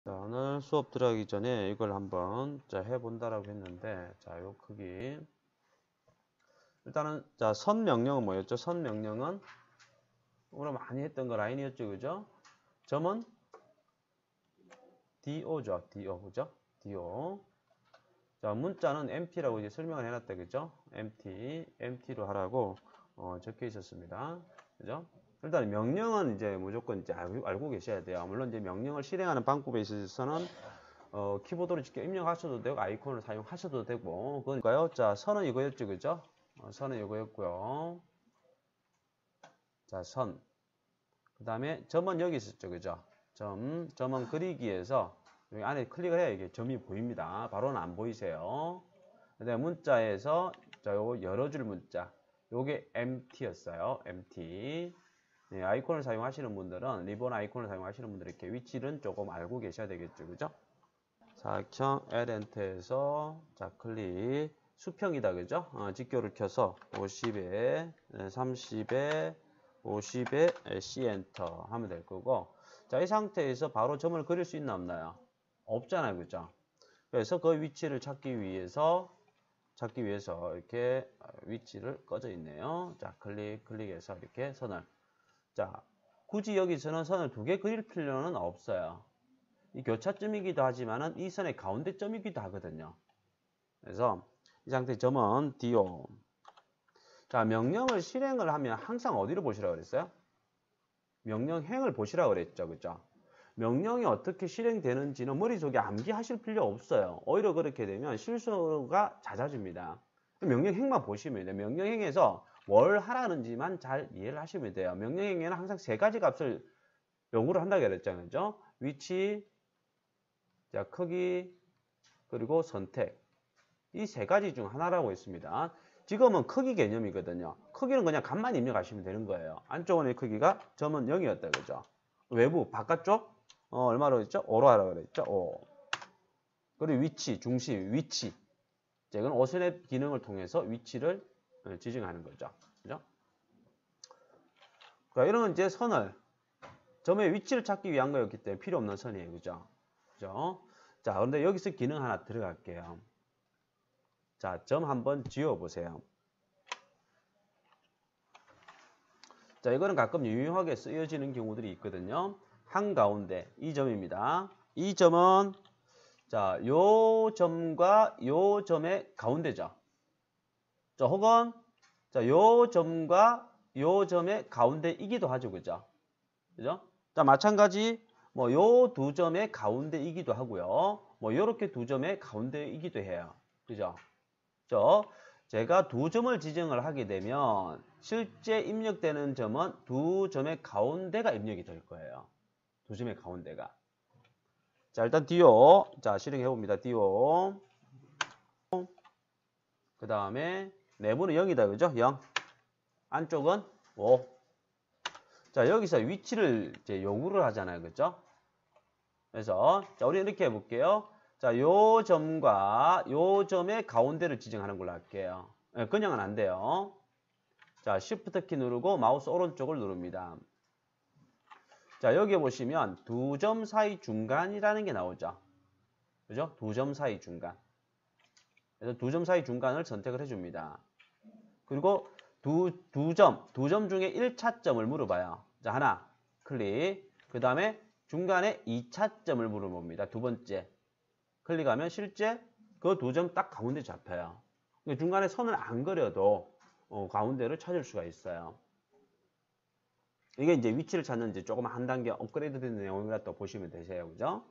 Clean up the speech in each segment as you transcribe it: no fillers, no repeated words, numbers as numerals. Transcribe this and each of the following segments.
자, 오늘 수업 들어가기 전에 이걸 한번 해본다라고 했는데, 자, 요 크기. 일단은, 자, 선 명령은 뭐였죠? 선 명령은 우리가 많이 했던 거 라인이었죠, 그죠? 점은 DO죠, DO, 그죠? DO. 자, 문자는 MT라고 이제 설명을 해놨다, 그죠? MT로 하라고 적혀 있었습니다, 그죠? 일단 명령은 이제 무조건 이제 알고 계셔야 돼요. 물론 이제 명령을 실행하는 방법에 있어서는 키보드로 직접 입력하셔도 되고 아이콘을 사용하셔도 되고 그러니까요. 자, 선은 이거였죠, 그죠? 선은 이거였고요. 자, 선. 그 다음에 점은 여기 있었죠, 그죠? 점은 그리기에서 여기 안에 클릭을 해야 이게 점이 보입니다. 바로는 안 보이세요. 그 다음에 문자에서 자, 요거 열어줄 문자. 요게 MT였어요. MT. 네, 아이콘을 사용하시는 분들은 리본 아이콘을 사용하시는 분들은 이렇게 위치는 조금 알고 계셔야 되겠죠, 그죠? 사각형 L엔터에서 자 클릭 수평이다, 그죠? 직교를 켜서 50에 30에 50에 C 엔터 하면 될 거고, 자, 이 상태에서 바로 점을 그릴 수 있나 없나요? 없잖아요, 그죠? 그래서 그 위치를 찾기 위해서 이렇게 위치를 꺼져 있네요. 자, 클릭해서 이렇게 선을, 자, 굳이 여기서는 선을 두 개 그릴 필요는 없어요. 이 교차점이기도 하지만은 이 선의 가운데점이기도 하거든요. 그래서 이 상태의 점은 DO. 자, 명령을 실행을 하면 항상 어디를 보시라고 그랬어요? 명령행을 보시라고 그랬죠, 그죠? 명령이 어떻게 실행되는지는 머릿속에 암기하실 필요 없어요. 오히려 그렇게 되면 실수가 잦아집니다. 명령행만 보시면 돼요. 명령행에서 뭘 하라는지만 잘 이해를 하시면 돼요. 명령행에는 항상 세 가지 값을 요구를 한다고 그랬잖아요, 그죠? 위치, 자, 크기, 그리고 선택. 이 세 가지 중 하나라고 했습니다. 지금은 크기 개념이거든요. 크기는 그냥 값만 입력하시면 되는 거예요. 안쪽의 크기가 점은 0이었다, 그죠? 외부, 바깥쪽, 얼마로 했죠? 5로 하라고 그랬죠? 5. 그리고 위치, 중심, 위치. 자, 이건 오선의 기능을 통해서 위치를 지정하는 거죠. 그죠? 그러니까 이런 이제 선을, 점의 위치를 찾기 위한 거였기 때문에 필요 없는 선이에요. 그죠? 그죠? 자, 그런데 여기서 기능 하나 들어갈게요. 자, 점 한번 지워보세요. 자, 이거는 가끔 유용하게 쓰여지는 경우들이 있거든요. 한가운데, 이 점입니다. 이 점은, 자, 요 점과 요 점의 가운데죠. 자, 혹은, 자, 요 점과 요 점의 가운데이기도 하죠. 그죠? 그죠? 자, 마찬가지, 뭐, 요 두 점의 가운데이기도 하고요. 뭐, 요렇게 두 점의 가운데이기도 해요. 그죠? 제가 두 점을 지정을 하게 되면 실제 입력되는 점은 두 점의 가운데가 입력이 될 거예요. 두 점의 가운데가. 자, 일단 DO. 자, 실행해 봅니다. DO. 그 다음에 내부는 0이다. 그죠? 0. 안쪽은 5. 자, 여기서 위치를 이제 요구를 하잖아요. 그죠? 그래서 자, 우리 이렇게 해 볼게요. 자, 요 점과 요 점의 가운데를 지정하는 걸로 할게요. 그냥은 안 돼요. 자, Shift 키 누르고 마우스 오른쪽을 누릅니다. 자, 여기 보시면 두 점 사이 중간이라는 게 나오죠. 그죠? 두 점 사이 중간. 그래서 두 점 사이 중간을 선택을 해줍니다. 그리고 두 점 중에 1차점을 물어봐요. 자, 하나, 클릭. 그 다음에 중간에 2차점을 물어봅니다. 두 번째. 클릭하면 실제 그 두 점 딱 가운데 잡혀요. 중간에 선을 안 그려도 가운데를 찾을 수가 있어요. 이게 이제 위치를 찾는 이제 조금 한 단계 업그레이드 된 내용이라 또 보시면 되세요. 그죠?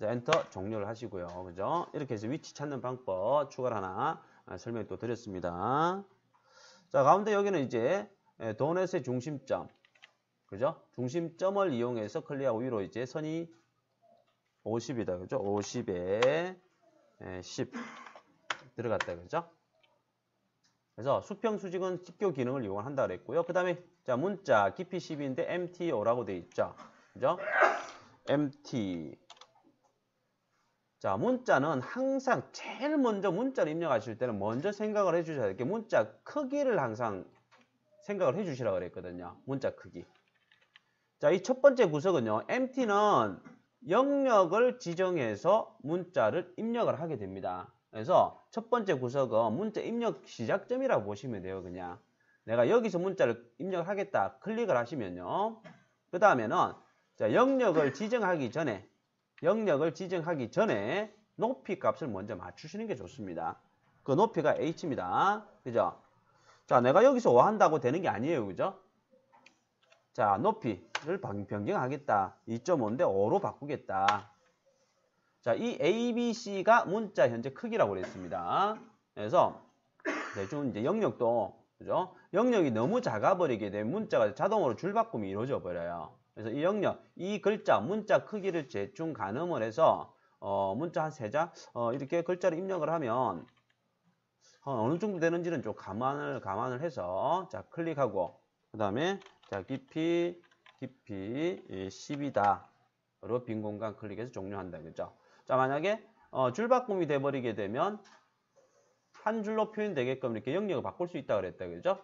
자, 엔터 종료를 하시고요. 그죠? 이렇게 해서 위치 찾는 방법 추가를 하나 설명 또 드렸습니다. 자, 가운데 여기는 이제 도넛의 중심점. 그죠? 중심점을 이용해서 클릭하고 위로 이제 선이 50이다. 그죠? 50에 10 들어갔다. 그죠? 그래서 수평 수직은 직교 기능을 이용한다 그랬고요. 그 다음에 자, 문자 깊이 10인데 MTO라고 되어 있죠. 그죠? MT. 자, 문자는 항상 제일 먼저 문자를 입력하실 때는 먼저 생각을 해주셔야 돼요. 문자 크기를 항상 생각을 해주시라고 그랬거든요. 문자 크기. 자, 이 첫 번째 구석은요. MT는 영역을 지정해서 문자를 입력을 하게 됩니다. 그래서 첫 번째 구석은 문자 입력 시작점이라고 보시면 돼요. 그냥 내가 여기서 문자를 입력하겠다 클릭을 하시면요. 그 다음에는 자, 영역을 지정하기 전에 높이 값을 먼저 맞추시는 게 좋습니다. 그 높이가 h입니다. 그죠? 자, 내가 여기서 5 한다고 되는 게 아니에요. 그죠? 자, 높이를 변경하겠다. 2.5인데 5로 바꾸겠다. 자, 이 ABC가 문자 현재 크기라고 그랬습니다. 그래서 대충 이제 영역도, 그죠? 영역이 너무 작아버리게 되면 문자가 자동으로 줄바꿈이 이루어져 버려요. 그래서 이 영역, 이 글자, 문자 크기를 대충 가늠을 해서, 문자 한 3자, 이렇게 글자를 입력을 하면, 어느 정도 되는지는 좀 감안을 해서, 자, 클릭하고, 그 다음에, 자, 깊이 10이다. 로 빈 공간 클릭해서 종료한다. 그죠? 자, 만약에, 줄바꿈이 돼버리게 되면, 한 줄로 표현되게끔 이렇게 영역을 바꿀 수 있다 그랬다. 그죠?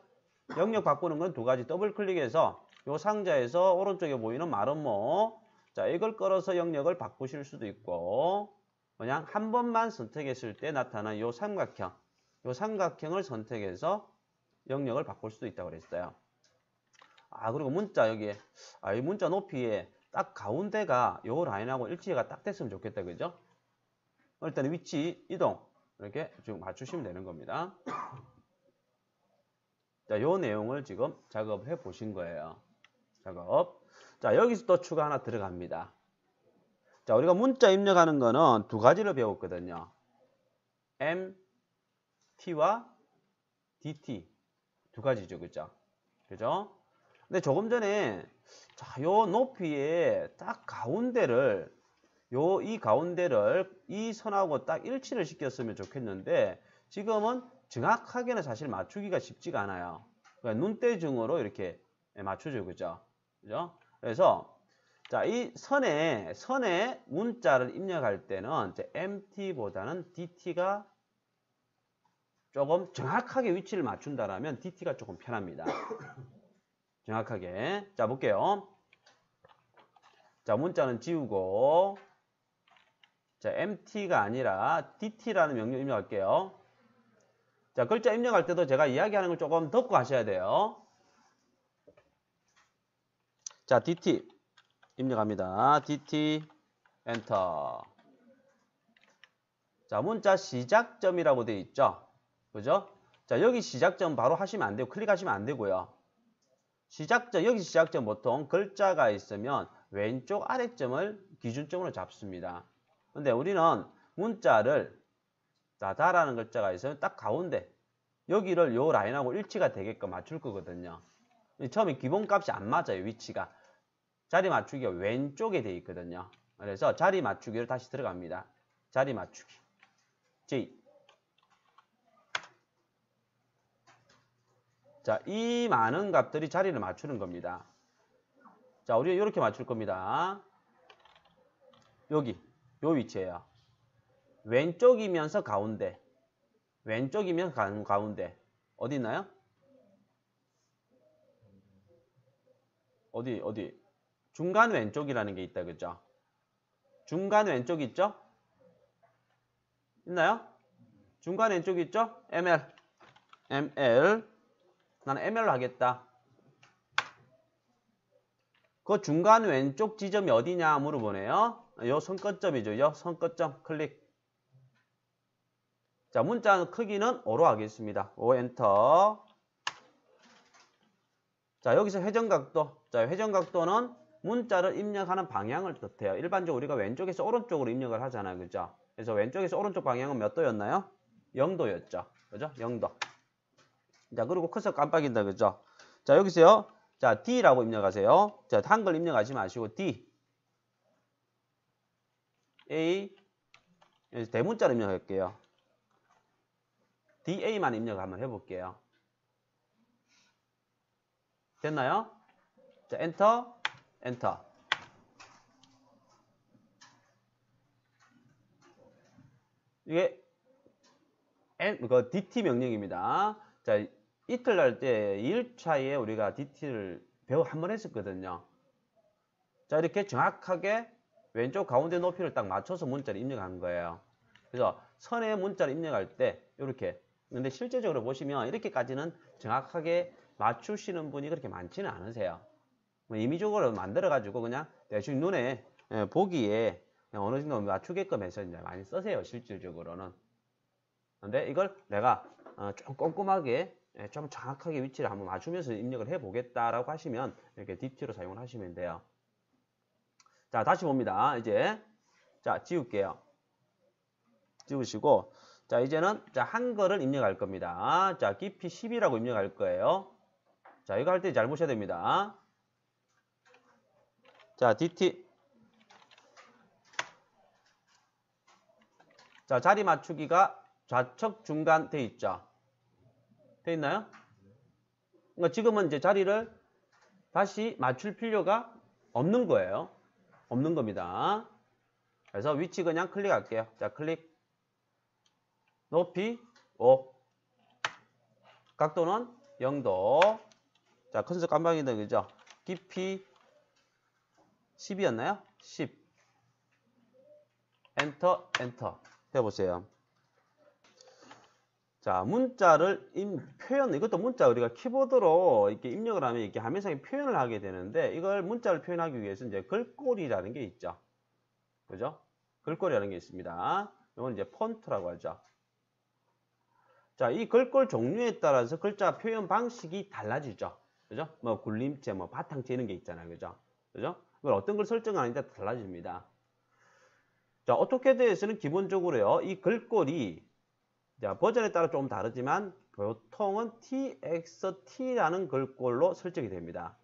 영역 바꾸는 건 두 가지. 더블 클릭해서, 요 상자에서 오른쪽에 보이는 마름모. 자, 이걸 끌어서 영역을 바꾸실 수도 있고, 그냥 한 번만 선택했을 때 나타난 요 삼각형. 요 삼각형을 선택해서 영역을 바꿀 수도 있다고 그랬어요. 아, 그리고 문자 여기에, 이 문자 높이에 딱 가운데가 요 라인하고 일치가 딱 됐으면 좋겠다. 그죠? 일단 위치 이동. 이렇게 지금 맞추시면 되는 겁니다. 자, 요 내용을 지금 작업해 보신 거예요. 작업. 자, 여기서 또 추가 하나 들어갑니다. 자, 우리가 문자 입력하는 거는 두 가지를 배웠거든요. MT와 DT. 두 가지죠. 그죠? 그죠? 근데 조금 전에, 자, 요 높이에 딱 가운데를, 이 가운데를 이 선하고 딱 일치를 시켰으면 좋겠는데, 지금은 정확하게는 사실 맞추기가 쉽지가 않아요. 그러니까 눈대중으로 이렇게 맞추죠. 그죠? 그죠? 그래서, 자, 이 선에 문자를 입력할 때는 MT보다는 DT가 조금 정확하게 위치를 맞춘다라면 DT가 조금 편합니다. 정확하게. 자, 볼게요. 자, 문자는 지우고, 자, MT가 아니라 DT라는 명령 입력할게요. 자, 글자 입력할 때도 제가 이야기하는 걸 조금 듣고 하셔야 돼요. 자, DT 입력합니다. DT 엔터. 자, 문자 시작점이라고 되어 있죠. 그죠? 자, 여기 시작점 바로 하시면 안 되고 클릭하시면 안 되고요. 여기 시작점 보통 글자가 있으면 왼쪽 아래점을 기준점으로 잡습니다. 근데 우리는 문자를 다라는 글자가 있으면 딱 가운데 여기를 요 라인하고 일치가 되게끔 맞출 거거든요. 처음에 기본값이 안 맞아요. 위치가. 자리 맞추기가 왼쪽에 되어 있거든요. 그래서 자리 맞추기를 다시 들어갑니다. 자리 맞추기. J. 자, 이 많은 값들이 자리를 맞추는 겁니다. 자, 우리가 이렇게 맞출 겁니다. 여기, 요 위치에요. 왼쪽이면서 가운데. 왼쪽이면 가운데. 어디 있나요? 어디? 중간 왼쪽이라는 게 있다, 그죠? 중간 왼쪽 있죠? 있나요? 중간 왼쪽 있죠? ML. 나는 ML로 하겠다. 그 중간 왼쪽 지점이 어디냐 물어보네요. 요 선끝점이죠. 요 선끝점 클릭. 자, 문자 크기는 5로 하겠습니다. 5 엔터. 자, 여기서 회전각도. 자, 회전각도는 문자를 입력하는 방향을 뜻해요. 일반적으로 우리가 왼쪽에서 오른쪽으로 입력을 하잖아요. 그죠? 그래서 왼쪽에서 오른쪽 방향은 몇 도였나요? 0도였죠. 그죠? 0도. 자, 그리고 커서 깜빡인다. 그죠? 자, 여기서요. 자, D라고 입력하세요. 자, 한글 입력하지 마시고 D. A. 대문자로 입력할게요. DA만 입력 한번 해볼게요. 됐나요? 자, 엔터. 이게 DT 명령입니다. 자, 이틀날 때 2일차에 우리가 DT를 한번 했었거든요. 자, 이렇게 정확하게 왼쪽 가운데 높이를 딱 맞춰서 문자를 입력한 거예요. 그래서 선에 문자를 입력할 때 이렇게. 근데 실제적으로 보시면 이렇게까지는 정확하게 맞추시는 분이 그렇게 많지는 않으세요. 뭐 임의적으로 만들어가지고 그냥 대충 눈에 보기에 그냥 어느 정도 맞추게끔 해서 이제 많이 쓰세요. 실질적으로는. 근데 이걸 내가 좀 꼼꼼하게 좀 정확하게 위치를 한번 맞추면서 입력을 해 보겠다라고 하시면 이렇게 DT로 사용을 하시면 돼요. 자, 다시 봅니다. 이제 자, 지울게요. 지우시고 자, 이제는 자, 한글을 입력할 겁니다. 자, 깊이 10이라고 입력할 거예요. 자, 이거 할 때 잘 보셔야 됩니다. 자, DT. 자, 자리 맞추기가 좌측 중간 돼 있죠. 돼 있나요? 그러니까 지금은 이제 자리를 다시 맞출 필요가 없는 거예요. 없는 겁니다. 그래서 위치 그냥 클릭할게요. 자, 클릭. 높이 5. 각도는 0도. 자, 컨셉 깜빡이다, 그죠? 깊이 10이었나요? 10. 엔터, 엔터. 해보세요. 자, 문자를 표현, 이것도 문자 우리가 키보드로 이렇게 입력을 하면 이렇게 화면상에 표현을 하게 되는데, 이걸 문자를 표현하기 위해서 이제 글꼴이라는 게 있죠. 그죠? 글꼴이라는 게 있습니다. 이건 이제 폰트라고 하죠. 자, 이 글꼴 종류에 따라서 글자 표현 방식이 달라지죠. 그죠? 뭐, 굴림체, 뭐, 바탕체 이런 게 있잖아요. 그죠? 그죠? 이걸 어떤 걸 설정하는데 달라집니다. 자, 오토캐드에서는 기본적으로요, 이 글꼴이, 자, 버전에 따라 좀 다르지만, 보통은 TXT라는 글꼴로 설정이 됩니다.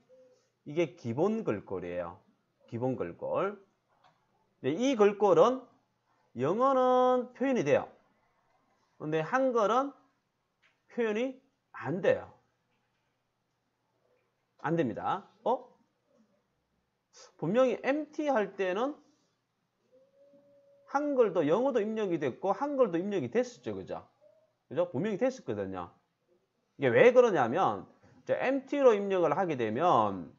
이게 기본 글꼴이에요. 기본 글꼴. 이 글꼴은 영어는 표현이 돼요. 근데 한글은 표현이 안 돼요. 안 됩니다. 분명히 MT 할 때는 한글도 영어도 입력이 됐고 한글도 입력이 됐었죠. 그죠? 그죠? 분명히 됐었거든요. 이게 왜 그러냐면 MT로 입력을 하게 되면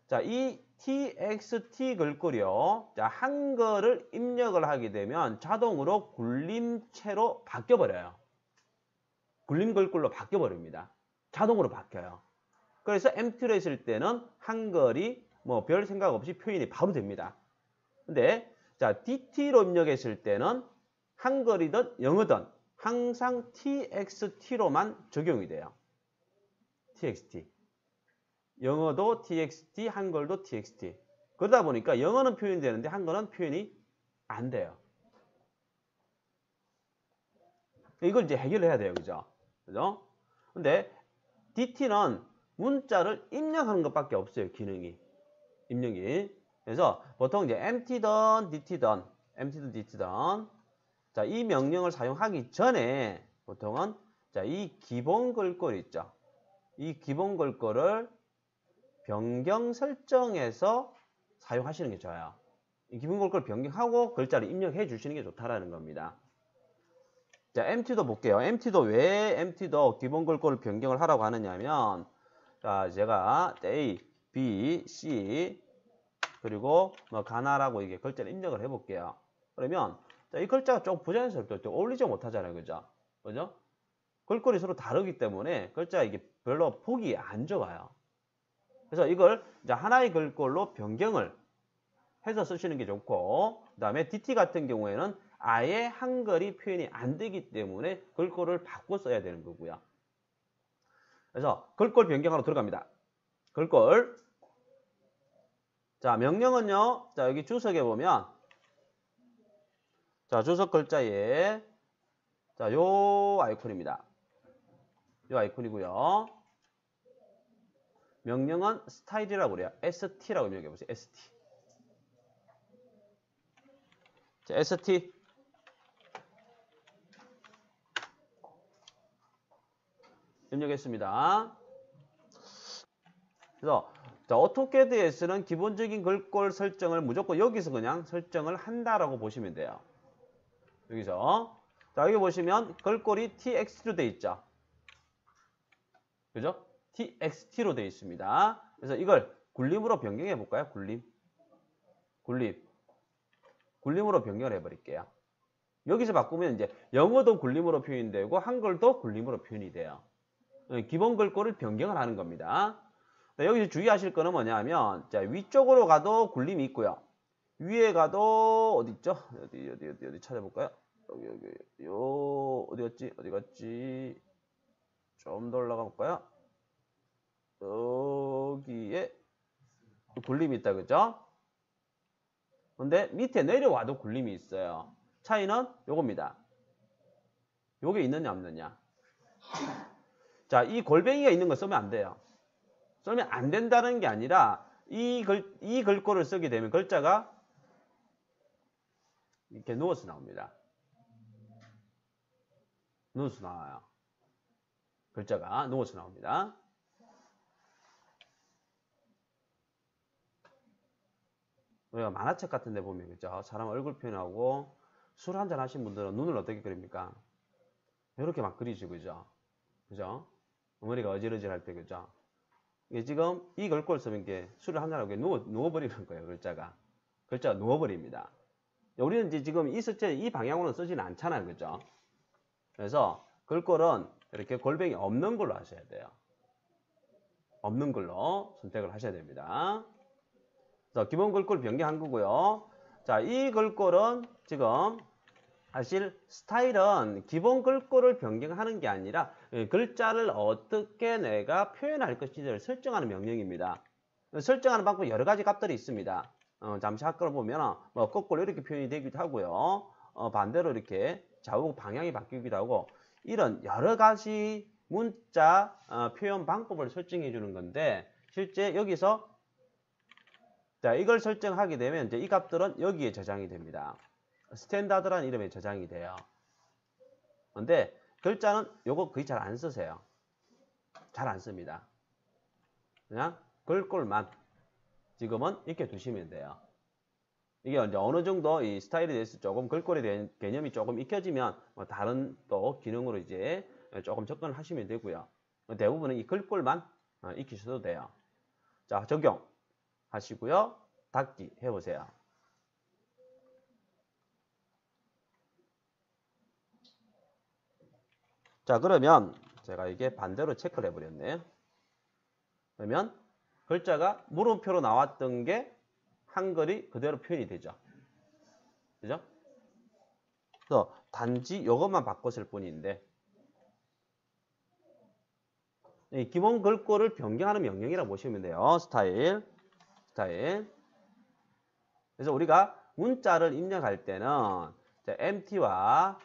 자, 이 TXT 글꼴이요. 자, 한글을 입력을 하게 되면 자동으로 굴림체로 바뀌어 버려요. 굴림 글꼴로 바뀌어 버립니다. 자동으로 바뀌어요. 그래서 MT로 했을 때는 한글이 뭐 별 생각 없이 표현이 바로 됩니다. 근데 자, DT로 입력했을 때는 한글이든 영어든 항상 TXT로만 적용이 돼요. TXT. 영어도 TXT, 한글도 TXT. 그러다 보니까 영어는 표현이 되는데 한글은 표현이 안 돼요. 이걸 이제 해결을 해야 돼요. 그죠? 그죠? 근데 DT는 문자를 입력하는 것밖에 없어요. 기능이. 입력이. 그래서 보통 이제 MT든 DT든 자, 이 명령을 사용하기 전에 보통은 자, 이 기본 글꼴 있죠. 이 기본 글꼴을 변경 설정해서 사용하시는 게 좋아요. 이 기본 글꼴을 변경하고 글자를 입력해 주시는 게 좋다라는 겁니다. 자, MT도 볼게요. MT도 왜 MT도 기본 글꼴을 변경을 하라고 하느냐면 자, 제가 A, B, C 그리고 뭐 가나라고 이게 글자를 입력을 해 볼게요. 그러면 자, 이 글자가 조금 부자연스럽게 어울리지 못하잖아요. 그죠? 그죠? 글꼴이 서로 다르기 때문에 글자가 이게 별로 보기 안 좋아요. 그래서 이걸 이제 하나의 글꼴로 변경을 해서 쓰시는 게 좋고, 그 다음에 DT 같은 경우에는 아예 한글이 표현이 안 되기 때문에 글꼴을 바꿔 써야 되는 거고요. 그래서 글꼴 변경하러 들어갑니다. 글꼴. 자, 명령은요. 자, 여기 주석에 보면 자, 주석 글자에 자, 요 아이콘입니다. 요 아이콘이고요. 명령은 스타일이라고 그래요. ST라고 입력해 보세요. ST. 자, ST. 입력했습니다. 그래서 자, 오토캐드에서는 기본적인 글꼴 설정을 무조건 여기서 그냥 설정을 한다라고 보시면 돼요. 여기서 자, 여기 보시면 글꼴이 TXT로 되어 있죠. 그죠? TXT로 되어 있습니다. 그래서 이걸 굴림으로 변경해 볼까요? 굴림. 굴림으로 변경을 해버릴게요. 여기서 바꾸면 이제 영어도 굴림으로 표현이 되고 한글도 굴림으로 표현이 돼요. 기본 글꼴을 변경을 하는 겁니다. 여기서 주의하실 거는 뭐냐면 자, 위쪽으로 가도 굴림이 있고요. 위에 가도 어디 있죠? 어디 찾아볼까요? 여기 어디 갔지? 좀 더 올라가 볼까요? 여기에 굴림이 있다, 그죠? 근데 밑에 내려와도 굴림이 있어요. 차이는 요겁니다. 요게 있느냐 없느냐. 자, 이 골뱅이가 있는 거 쓰면 안 돼요. 쓰면 안 된다는 게 아니라 이 글꼴을 쓰게 되면 글자가 이렇게 누워서 나옵니다. 누워서 나와요. 글자가 누워서 나옵니다. 우리가 만화책 같은 데 보면 그죠? 사람 얼굴 표현하고 술 한잔 하신 분들은 눈을 어떻게 그립니까? 이렇게 막 그리죠, 그죠? 그죠? 어머니가 어지러질 때, 그죠? 이게 지금 이 글꼴 쓰면 이게 술을 한잔하고 누워버리는 거예요, 글자가. 글자가 누워버립니다. 우리는 이제 지금 이 숫자, 이 방향으로는 쓰지는 않잖아요, 그죠? 그래서 글꼴은 이렇게 골뱅이 없는 걸로 하셔야 돼요. 없는 걸로 선택을 하셔야 됩니다. 그래서 기본 글꼴 변경한 거고요. 자, 이 글꼴은 지금 사실 스타일은 기본 글꼴을 변경하는 게 아니라 글자를 어떻게 내가 표현할 것인지를 설정하는 명령입니다. 설정하는 방법 여러 가지 값들이 있습니다. 잠시 아까로 보면 뭐 거꾸로 이렇게 표현이 되기도 하고요. 반대로 이렇게 좌우 방향이 바뀌기도 하고 이런 여러 가지 문자 표현 방법을 설정해 주는 건데 실제 여기서 자, 이걸 설정하게 되면 이제 이 값들은 여기에 저장이 됩니다. 스탠다드라는 이름에 저장이 돼요. 근데 글자는 요거 거의 잘 안 쓰세요. 잘 안 씁니다. 그냥 글꼴만 지금은 이렇게 두시면 돼요. 이게 이제 어느 정도 이 스타일에 대해서 조금 글꼴에 대한 개념이 조금 익혀지면 뭐 다른 또 기능으로 이제 조금 접근을 하시면 되고요. 대부분은 이 글꼴만 익히셔도 돼요. 자, 적용하시고요. 닫기 해보세요. 자, 그러면 제가 이게 반대로 체크를 해버렸네요. 그러면 글자가 물음표로 나왔던 게 한글이 그대로 표현이 되죠. 그죠? 그래서 단지 이것만 바꿨을 뿐인데 이 기본 글꼴을 변경하는 명령이라고 보시면 돼요. 스타일. 그래서 우리가 문자를 입력할 때는 자, MT와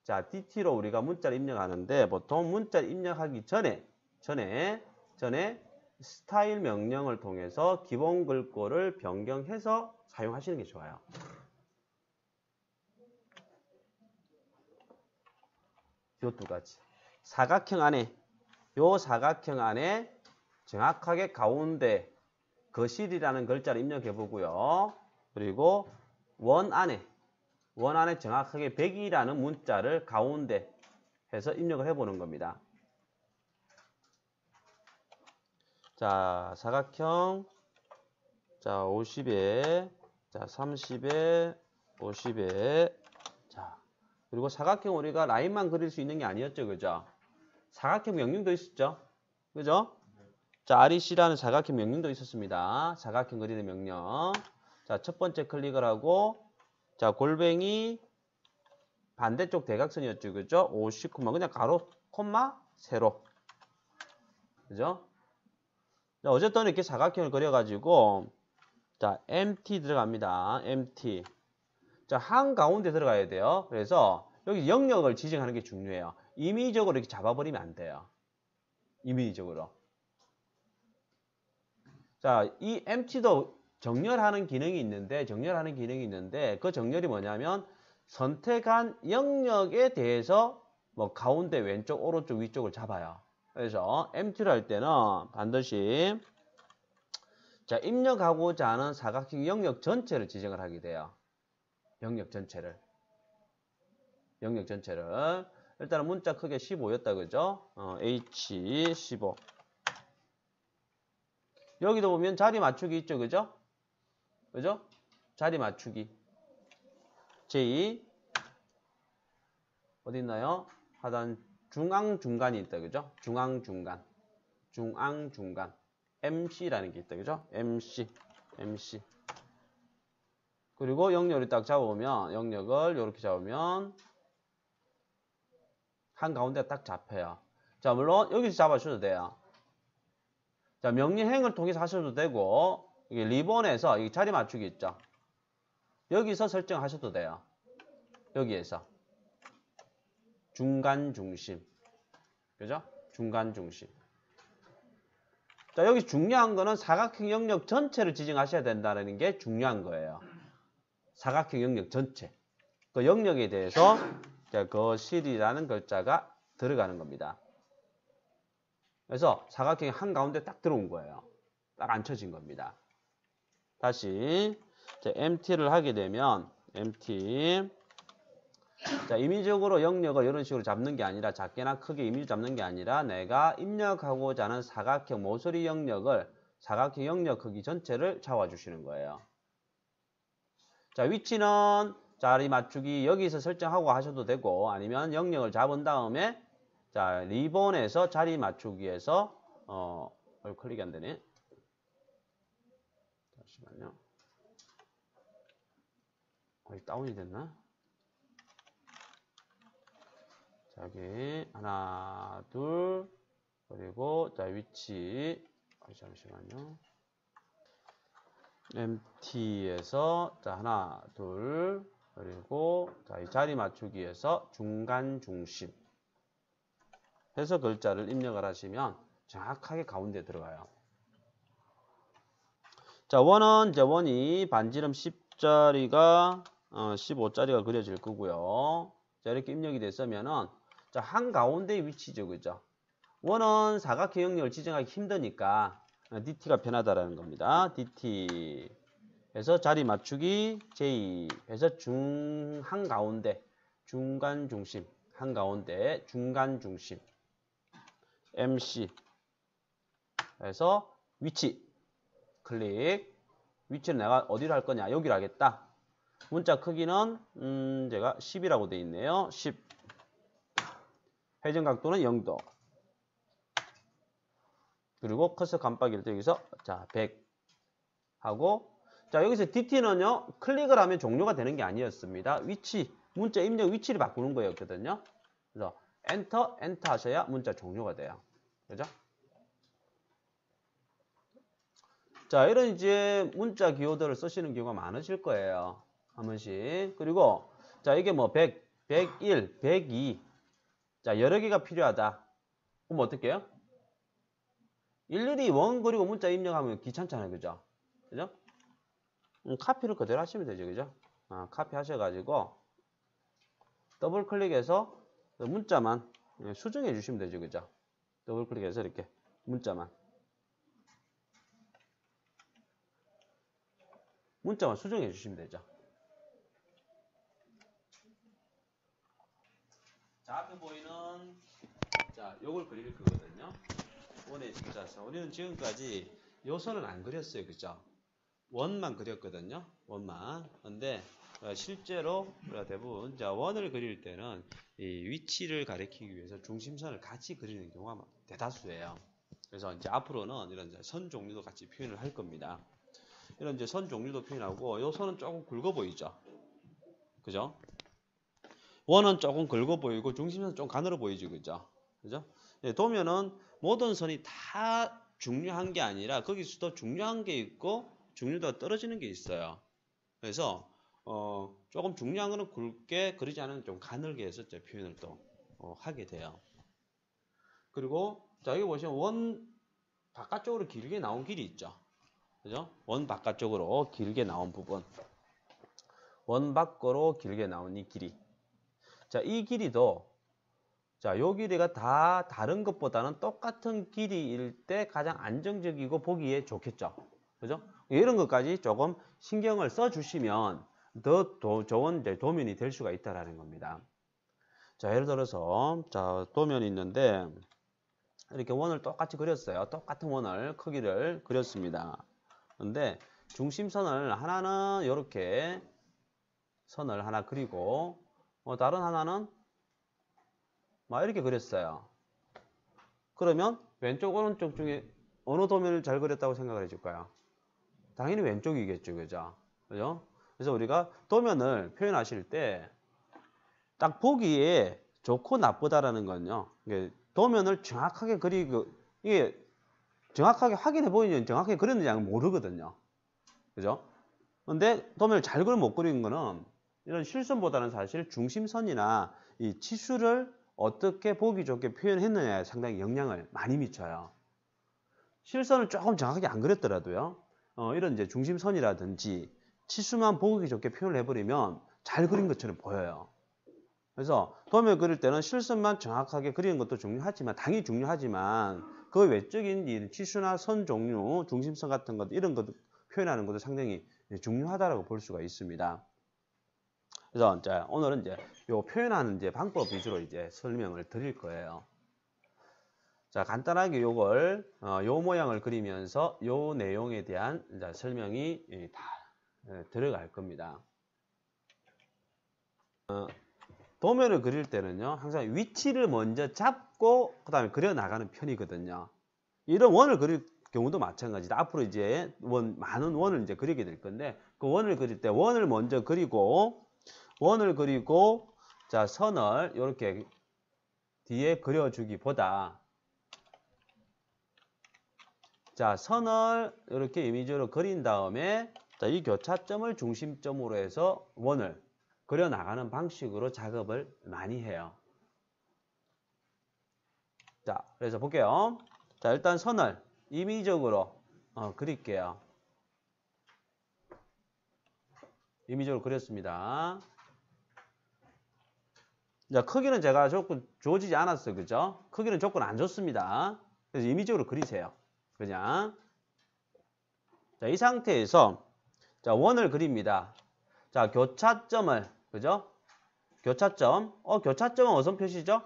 자, DT로 우리가 문자를 입력하는데 보통 문자를 입력하기 전에 스타일 명령을 통해서 기본 글꼴을 변경해서 사용하시는 게 좋아요. 요 두 가지. 사각형 안에 정확하게 가운데 거실이라는 글자를 입력해 보고요. 그리고 원 안에 정확하게 100이라는 문자를 가운데 해서 입력을 해보는 겁니다. 자, 사각형, 자, 50에, 자, 30에, 50에, 자, 그리고 사각형 우리가 라인만 그릴 수 있는 게 아니었죠, 그죠? 사각형 명령도 있었죠, 그죠? 자, REC라는 사각형 명령도 있었습니다. 사각형 그리는 명령. 자, 첫 번째 클릭을 하고, 자, 골뱅이 반대쪽 대각선이었죠, 그죠? 50, 그냥 가로, 콤마, 세로. 그죠? 자, 어쨌든 이렇게 사각형을 그려가지고, 자, MT 들어갑니다. MT. 자, 한가운데 들어가야 돼요. 그래서 여기 영역을 지정하는 게 중요해요. 임의적으로 이렇게 잡아버리면 안 돼요. 임의적으로. 자, 이 MT도 정렬하는 기능이 있는데 그 정렬이 뭐냐면 선택한 영역에 대해서 뭐 가운데 왼쪽, 오른쪽, 위쪽을 잡아요. 그래서 MT를 할 때는 반드시 자, 입력하고자 하는 사각형 영역 전체를 지정을 하게 돼요. 영역 전체를. 일단은 문자 크기 15였다, 그죠? H15. 여기도 보면 자리 맞추기 있죠, 그죠? 자리 맞추기. J 어디 있나요? 하단 중앙 중간이 있다. 그죠? 중앙 중간. 중앙 중간. MC라는 게 있다. 그죠? MC. 그리고 영역을 딱 잡아보면 영역을 이렇게 잡으면 한가운데 딱 잡혀요. 자, 물론 여기서 잡아주셔도 돼요. 자, 명령행을 통해서 하셔도 되고 이게 리본에서 이 자리 맞추기 있죠. 여기서 설정하셔도 돼요. 여기에서 중간 중심. 그죠? 중간 중심. 자, 여기 중요한 거는 사각형 영역 전체를 지정하셔야 된다는 게 중요한 거예요. 사각형 영역 전체. 그 영역에 대해서 거실이라는 글자가 들어가는 겁니다. 그래서 사각형이 한가운데 딱 들어온 거예요. 딱 앉혀진 겁니다. 다시 MT를 하게 되면 MT 자, 임의적으로 영역을 이런 식으로 잡는 게 아니라 작게나 크게 임의적으로 잡는 게 아니라 내가 입력하고자 하는 사각형 모서리 영역을 사각형 영역 크기 전체를 잡아주시는 거예요. 자, 위치는 자리 맞추기 여기서 설정하고 하셔도 되고 아니면 영역을 잡은 다음에 자, 리본에서 자리 맞추기에서 클릭이 안 되네. 잠시만요. 다운이 됐나? 자, 여기 하나, 둘, 그리고 자, 위치 잠시만요. MT에서 자, 하나, 둘, 그리고 자, 이 자리 맞추기에서 중간 중심 해서 글자를 입력을 하시면 정확하게 가운데 들어가요. 자, 원은 이제 원이 반지름 10짜리가 15짜리가 그려질 거고요. 자, 이렇게 입력이 됐으면은 자, 한가운데 위치죠. 그죠? 원은 사각형 영역을 지정하기 힘드니까 DT가 편하다라는 겁니다. DT 해서 자리 맞추기 J 해서 한가운데 중간 중심 한가운데 중간 중심 MC 해서 위치 클릭 위치는 내가 어디로 할 거냐 여기로 하겠다. 문자 크기는 제가 10이라고 되어 있네요. 10 회전 각도는 0도 그리고 커서 깜빡이를 또 여기서 자 100 하고 자 여기서 DT는요 클릭을 하면 종료가 되는 게 아니었습니다. 위치 문자 입력 위치를 바꾸는 거였거든요. 그래서 엔터 하셔야 문자 종료가 돼요. 그죠? 자 이런 이제 문자 기호들을 쓰시는 경우가 많으실 거예요. 한 번씩. 그리고 자 이게 뭐 100, 101, 102 자 여러 개가 필요하다. 그럼 어떻게 해요? 일일이 원 그리고 문자 입력하면 귀찮잖아요. 그죠? 그죠? 카피를 그대로 하시면 되죠. 그죠? 카피 하셔가지고 더블 클릭해서 문자만 수정해 주시면 되죠. 그죠? 더블 클릭해서 이렇게 문자만 수정해 주시면 되죠. 자, 앞에 보이는 자, 요걸 그릴 거거든요. 원에 자, 우리는 지금까지 요 선은 안 그렸어요. 그죠? 원만 그렸거든요. 원만. 근데 실제로 우리가 대부분 자, 원을 그릴 때는 이 위치를 가리키기 위해서 중심선을 같이 그리는 경우가 대다수예요. 그래서 이제 앞으로는 이런 선 종류도 같이 표현을 할 겁니다. 이런 이제 선 종류도 표현하고 요 선은 조금 굵어 보이죠. 그죠? 원은 조금 굵어 보이고 중심선은 좀 가늘어 보이죠. 그죠? 그죠? 예, 도면은 모든 선이 다 중요한 게 아니라 거기서도 중요한 게 있고 중요도가 떨어지는 게 있어요. 그래서 조금 중요한 거는 굵게 그리지 않으면 좀 가늘게 해서 표현을 또 하게 돼요. 그리고 자 여기 보시면 원 바깥쪽으로 길게 나온 길이 있죠. 그죠? 원 바깥쪽으로 길게 나온 부분. 원 밖으로 길게 나온 이 길이. 자, 이 길이도 자, 요 길이가 다 다른 것보다는 똑같은 길이일 때 가장 안정적이고 보기에 좋겠죠. 그죠? 이런 것까지 조금 신경을 써 주시면 더 좋은 도면이 될 수가 있다라는 겁니다. 자, 예를 들어서 자, 도면이 있는데 이렇게 원을 똑같이 그렸어요. 똑같은 원을 크기를 그렸습니다. 근데 중심선을 하나는 이렇게 선을 하나 그리고 다른 하나는 막 이렇게 그렸어요. 그러면 왼쪽 오른쪽 중에 어느 도면을 잘 그렸다고 생각을 해줄까요? 당연히 왼쪽이겠죠. 그죠? 그래서 우리가 도면을 표현하실 때 딱 보기에 좋고 나쁘다라는 건요. 도면을 정확하게 그리고 이게 정확하게 확인해 보이면 정확하게 그렸는지 안 모르거든요. 그죠? 근데 도면을 잘 그리면 못 그리는 거는 이런 실선보다는 사실 중심선이나 이 치수를 어떻게 보기 좋게 표현했느냐에 상당히 영향을 많이 미쳐요. 실선을 조금 정확하게 안 그렸더라도요. 이런 이제 중심선이라든지 치수만 보기 좋게 표현을 해버리면 잘 그린 것처럼 보여요. 그래서 도면을 그릴 때는 실선만 정확하게 그리는 것도 중요하지만 당연히 중요하지만 그 외적인 치수나 선 종류, 중심선 같은 것 이런 것 표현하는 것도 상당히 중요하다고 볼 수가 있습니다. 그래서 이제 오늘은 이제 요 표현하는 이제 방법 위주로 이제 설명을 드릴 거예요. 자, 간단하게 요걸 요 모양을 그리면서 요 내용에 대한 이제 설명이 다 들어갈 겁니다. 도면을 그릴 때는요, 항상 위치를 먼저 잡고 그 다음에 그려 나가는 편이거든요. 이런 원을 그릴 경우도 마찬가지다. 앞으로 이제 많은 원을 이제 그리게 될 건데 그 원을 그릴 때 원을 먼저 그리고 자, 선을 이렇게 뒤에 그려주기보다 자, 선을 이렇게 이미지로 그린 다음에 자, 이 교차점을 중심점으로 해서 원을 그려 나가는 방식으로 작업을 많이 해요. 자, 그래서 볼게요. 자, 일단 선을 임의적으로 그릴게요. 임의적으로 그렸습니다. 자, 크기는 제가 조건 주어지지 않았어요. 그죠? 크기는 조건 안 줬습니다. 그래서 임의적으로 그리세요. 그냥. 자, 이 상태에서 자, 원을 그립니다. 자, 교차점을, 그죠? 교차점. 교차점은 어선 표시죠?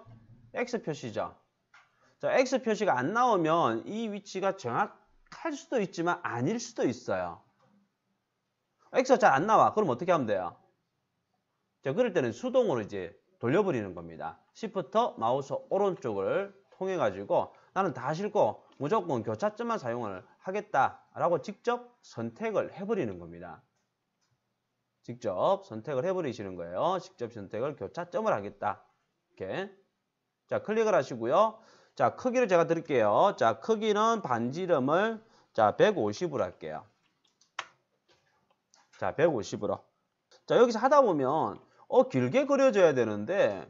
X 표시죠? 자, X 표시가 안 나오면 이 위치가 정확할 수도 있지만 아닐 수도 있어요. X가 잘 안 나와. 그럼 어떻게 하면 돼요? 자, 그럴 때는 수동으로 이제 돌려버리는 겁니다. Shift 마우스 오른쪽을 통해 가지고 나는 다 싫고 무조건 교차점만 사용을 하겠다라고 직접 선택을 해버리는 겁니다. 직접 선택을 해버리시는 거예요. 직접 선택을 교차점을 하겠다. 이렇게. 자, 클릭을 하시고요. 자, 크기를 제가 드릴게요. 자, 크기는 반지름을 자, 150으로 할게요. 자, 150으로. 자, 여기서 하다 보면 길게 그려줘야 되는데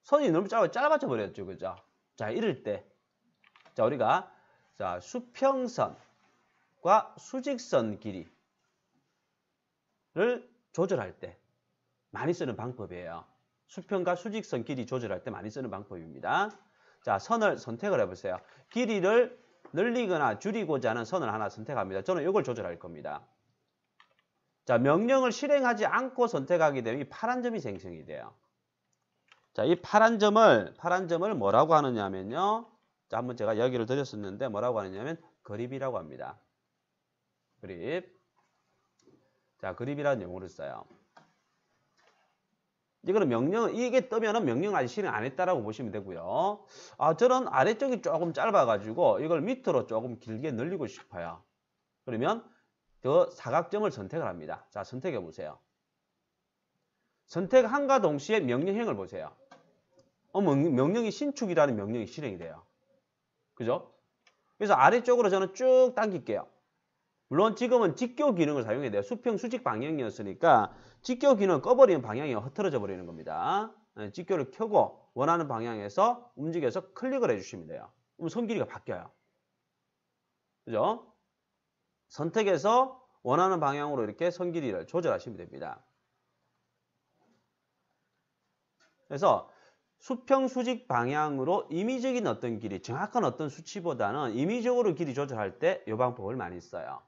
선이 너무 짧아져 버렸죠. 그죠? 자, 이럴 때 자, 우리가 자, 수평선과 수직선 길이를 조절할 때 많이 쓰는 방법이에요. 수평과 수직선 길이 조절할 때 많이 쓰는 방법입니다. 자, 선을 선택을 해보세요. 길이를 늘리거나 줄이고자 하는 선을 하나 선택합니다. 저는 이걸 조절할 겁니다. 자, 명령을 실행하지 않고 선택하게 되면 이 파란 점이 생성이 돼요. 자, 이 파란 점을 뭐라고 하느냐면요. 자, 한번 제가 이야기를 드렸었는데 뭐라고 하느냐면 그립이라고 합니다. 그립. 자, 그립이라는 용어를 써요. 이거는 이게 뜨면은 명령을 아직 실행 안 했다라고 보시면 되고요. 저는 아래쪽이 조금 짧아가지고 이걸 밑으로 조금 길게 늘리고 싶어요. 그러면 그 사각점을 선택을 합니다. 자, 선택해 보세요. 선택함과 동시에 명령행을 보세요. 명령이 신축이라는 명령이 실행이 돼요. 그죠? 그래서 아래쪽으로 저는 쭉 당길게요. 물론 지금은 직교 기능을 사용해야 돼요. 수평 수직 방향이었으니까 직교 기능을 꺼버리면 방향이 흐트러져 버리는 겁니다. 직교를 켜고 원하는 방향에서 움직여서 클릭을 해주시면 돼요. 그럼 선 길이가 바뀌어요. 그죠? 선택해서 원하는 방향으로 이렇게 선 길이를 조절하시면 됩니다. 그래서 수평 수직 방향으로 임의적인 어떤 길이, 정확한 어떤 수치보다는 임의적으로 길이 조절할 때 이 방법을 많이 써요.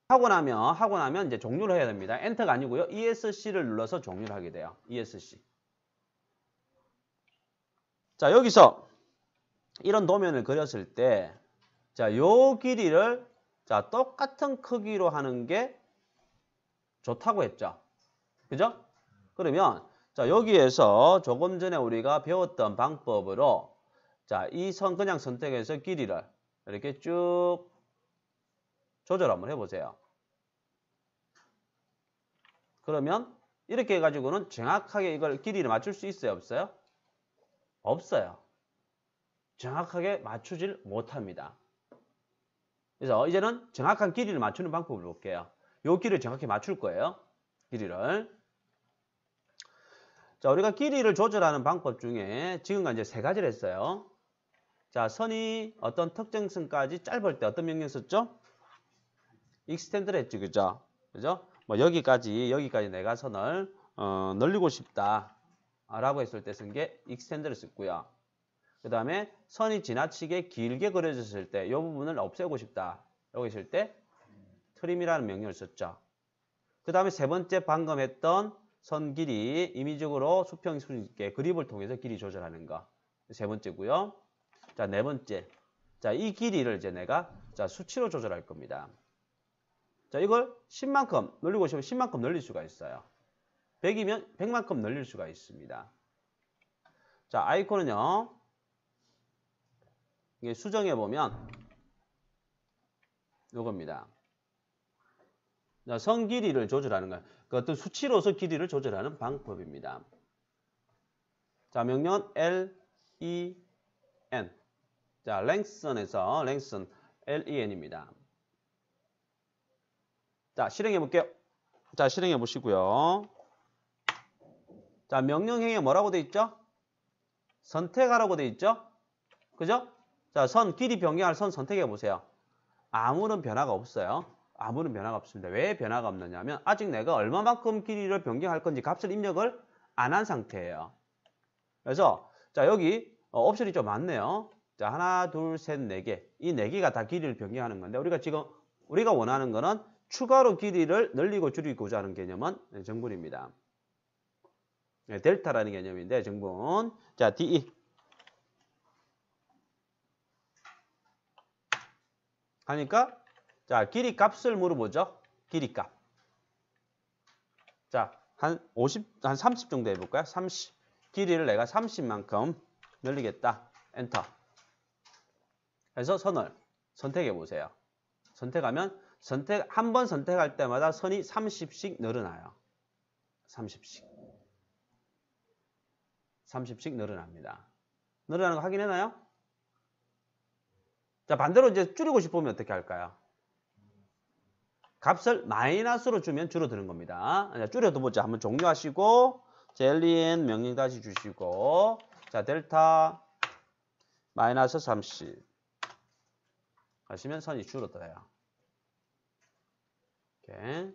하고 나면 이제 종료를 해야 됩니다. 엔터가 아니고요. ESC를 눌러서 종료를 하게 돼요. ESC. 자, 여기서 이런 도면을 그렸을 때, 자, 요 길이를 자, 똑같은 크기로 하는 게 좋다고 했죠. 그죠? 그러면 자, 여기에서 조금 전에 우리가 배웠던 방법으로 자, 이 선 그냥 선택해서 길이를 이렇게 쭉 조절 한번 해보세요. 그러면 이렇게 해가지고는 정확하게 이걸 길이를 맞출 수 있어요? 없어요? 없어요. 정확하게 맞추질 못합니다. 그래서 이제는 정확한 길이를 맞추는 방법을 볼게요. 이 길이를 정확히 맞출 거예요. 길이를. 자, 우리가 길이를 조절하는 방법 중에 지금까지 이제 3가지를 했어요. 자, 선이 어떤 특정 선까지 짧을 때 어떤 명령 썼죠? extend를 했지, 그죠? 그죠? 뭐 여기까지 내가 선을 늘리고 싶다 라고 했을 때 쓴 게 extend를 썼고요. 그 다음에 선이 지나치게 길게 그려졌을 때 이 부분을 없애고 싶다 라고 했을 때 trim이라는 명령을 썼죠. 그 다음에 세 번째 방금 했던 선 길이 임의적으로 수평 수직의 그립을 통해서 길이 조절하는 거. 세 번째고요. 자, 네 번째. 자, 이 길이를 이제 내가 자, 수치로 조절할 겁니다. 자, 이걸 10만큼 늘리고 싶으면 10만큼 늘릴 수가 있어요. 100이면 100만큼 늘릴 수가 있습니다. 자, 아이콘은요. 이게 수정해 보면 요겁니다. 자, 선 길이를 조절하는 거예요. 그 어떤 수치로서 길이를 조절하는 방법입니다. 자, 명령은 LEN. 자, lengthen에서 lengthen LEN입니다. 자, 실행해 볼게요. 자, 실행해 보시고요. 자, 명령행에 뭐라고 돼 있죠? 선택하라고 돼 있죠? 그죠? 자, 선 길이 변경할 선 선택해 보세요. 아무런 변화가 없어요. 아무런 변화가 없습니다. 왜 변화가 없느냐면 아직 내가 얼마만큼 길이를 변경할 건지 값을 입력을 안 한 상태예요. 그래서 자, 여기 옵션이 좀 많네요. 자, 하나, 둘, 셋, 네 개. 이 네 개가 다 길이를 변경하는 건데 우리가 지금 우리가 원하는 거는 추가로 길이를 늘리고 줄이고자 하는 개념은 정분입니다. 네, 델타라는 개념인데 정분. 자, DE. 하니까 자, 길이 값을 물어보죠. 길이 값. 자, 한 30 정도 해볼까요? 30. 길이를 내가 30만큼 늘리겠다. 엔터. 그래서 선을 선택해 보세요. 선택하면 한 번 선택할 때마다 선이 30씩 늘어나요. 30씩. 30씩 늘어납니다. 늘어나는 거 확인해나요? 자, 반대로 이제 줄이고 싶으면 어떻게 할까요? 값을 마이너스로 주면 줄어드는 겁니다. 줄여도 보자. 한번 종료하시고 젤리엔 명령 다시 주시고 자, 델타 마이너스 30 하시면 선이 줄어들어요. 이렇게.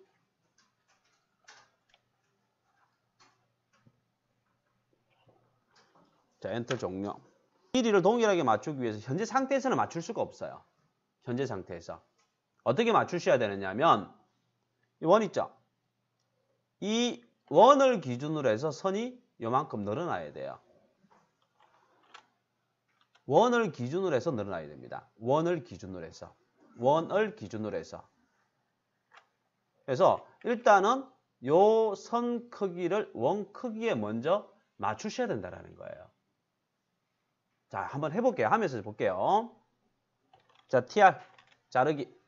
자, 엔터 종료. 길이를 동일하게 맞추기 위해서 현재 상태에서는 맞출 수가 없어요. 현재 상태에서. 어떻게 맞추셔야 되느냐면 이 원 있죠? 이 원을 기준으로 해서 선이 요만큼 늘어나야 돼요. 원을 기준으로 해서 늘어나야 됩니다. 원을 기준으로 해서. 원을 기준으로 해서. 그래서 일단은 요 선 크기를 원 크기에 먼저 맞추셔야 된다는 거예요. 자, 한번 해볼게요. 하면서 볼게요. 자, TR 자르기.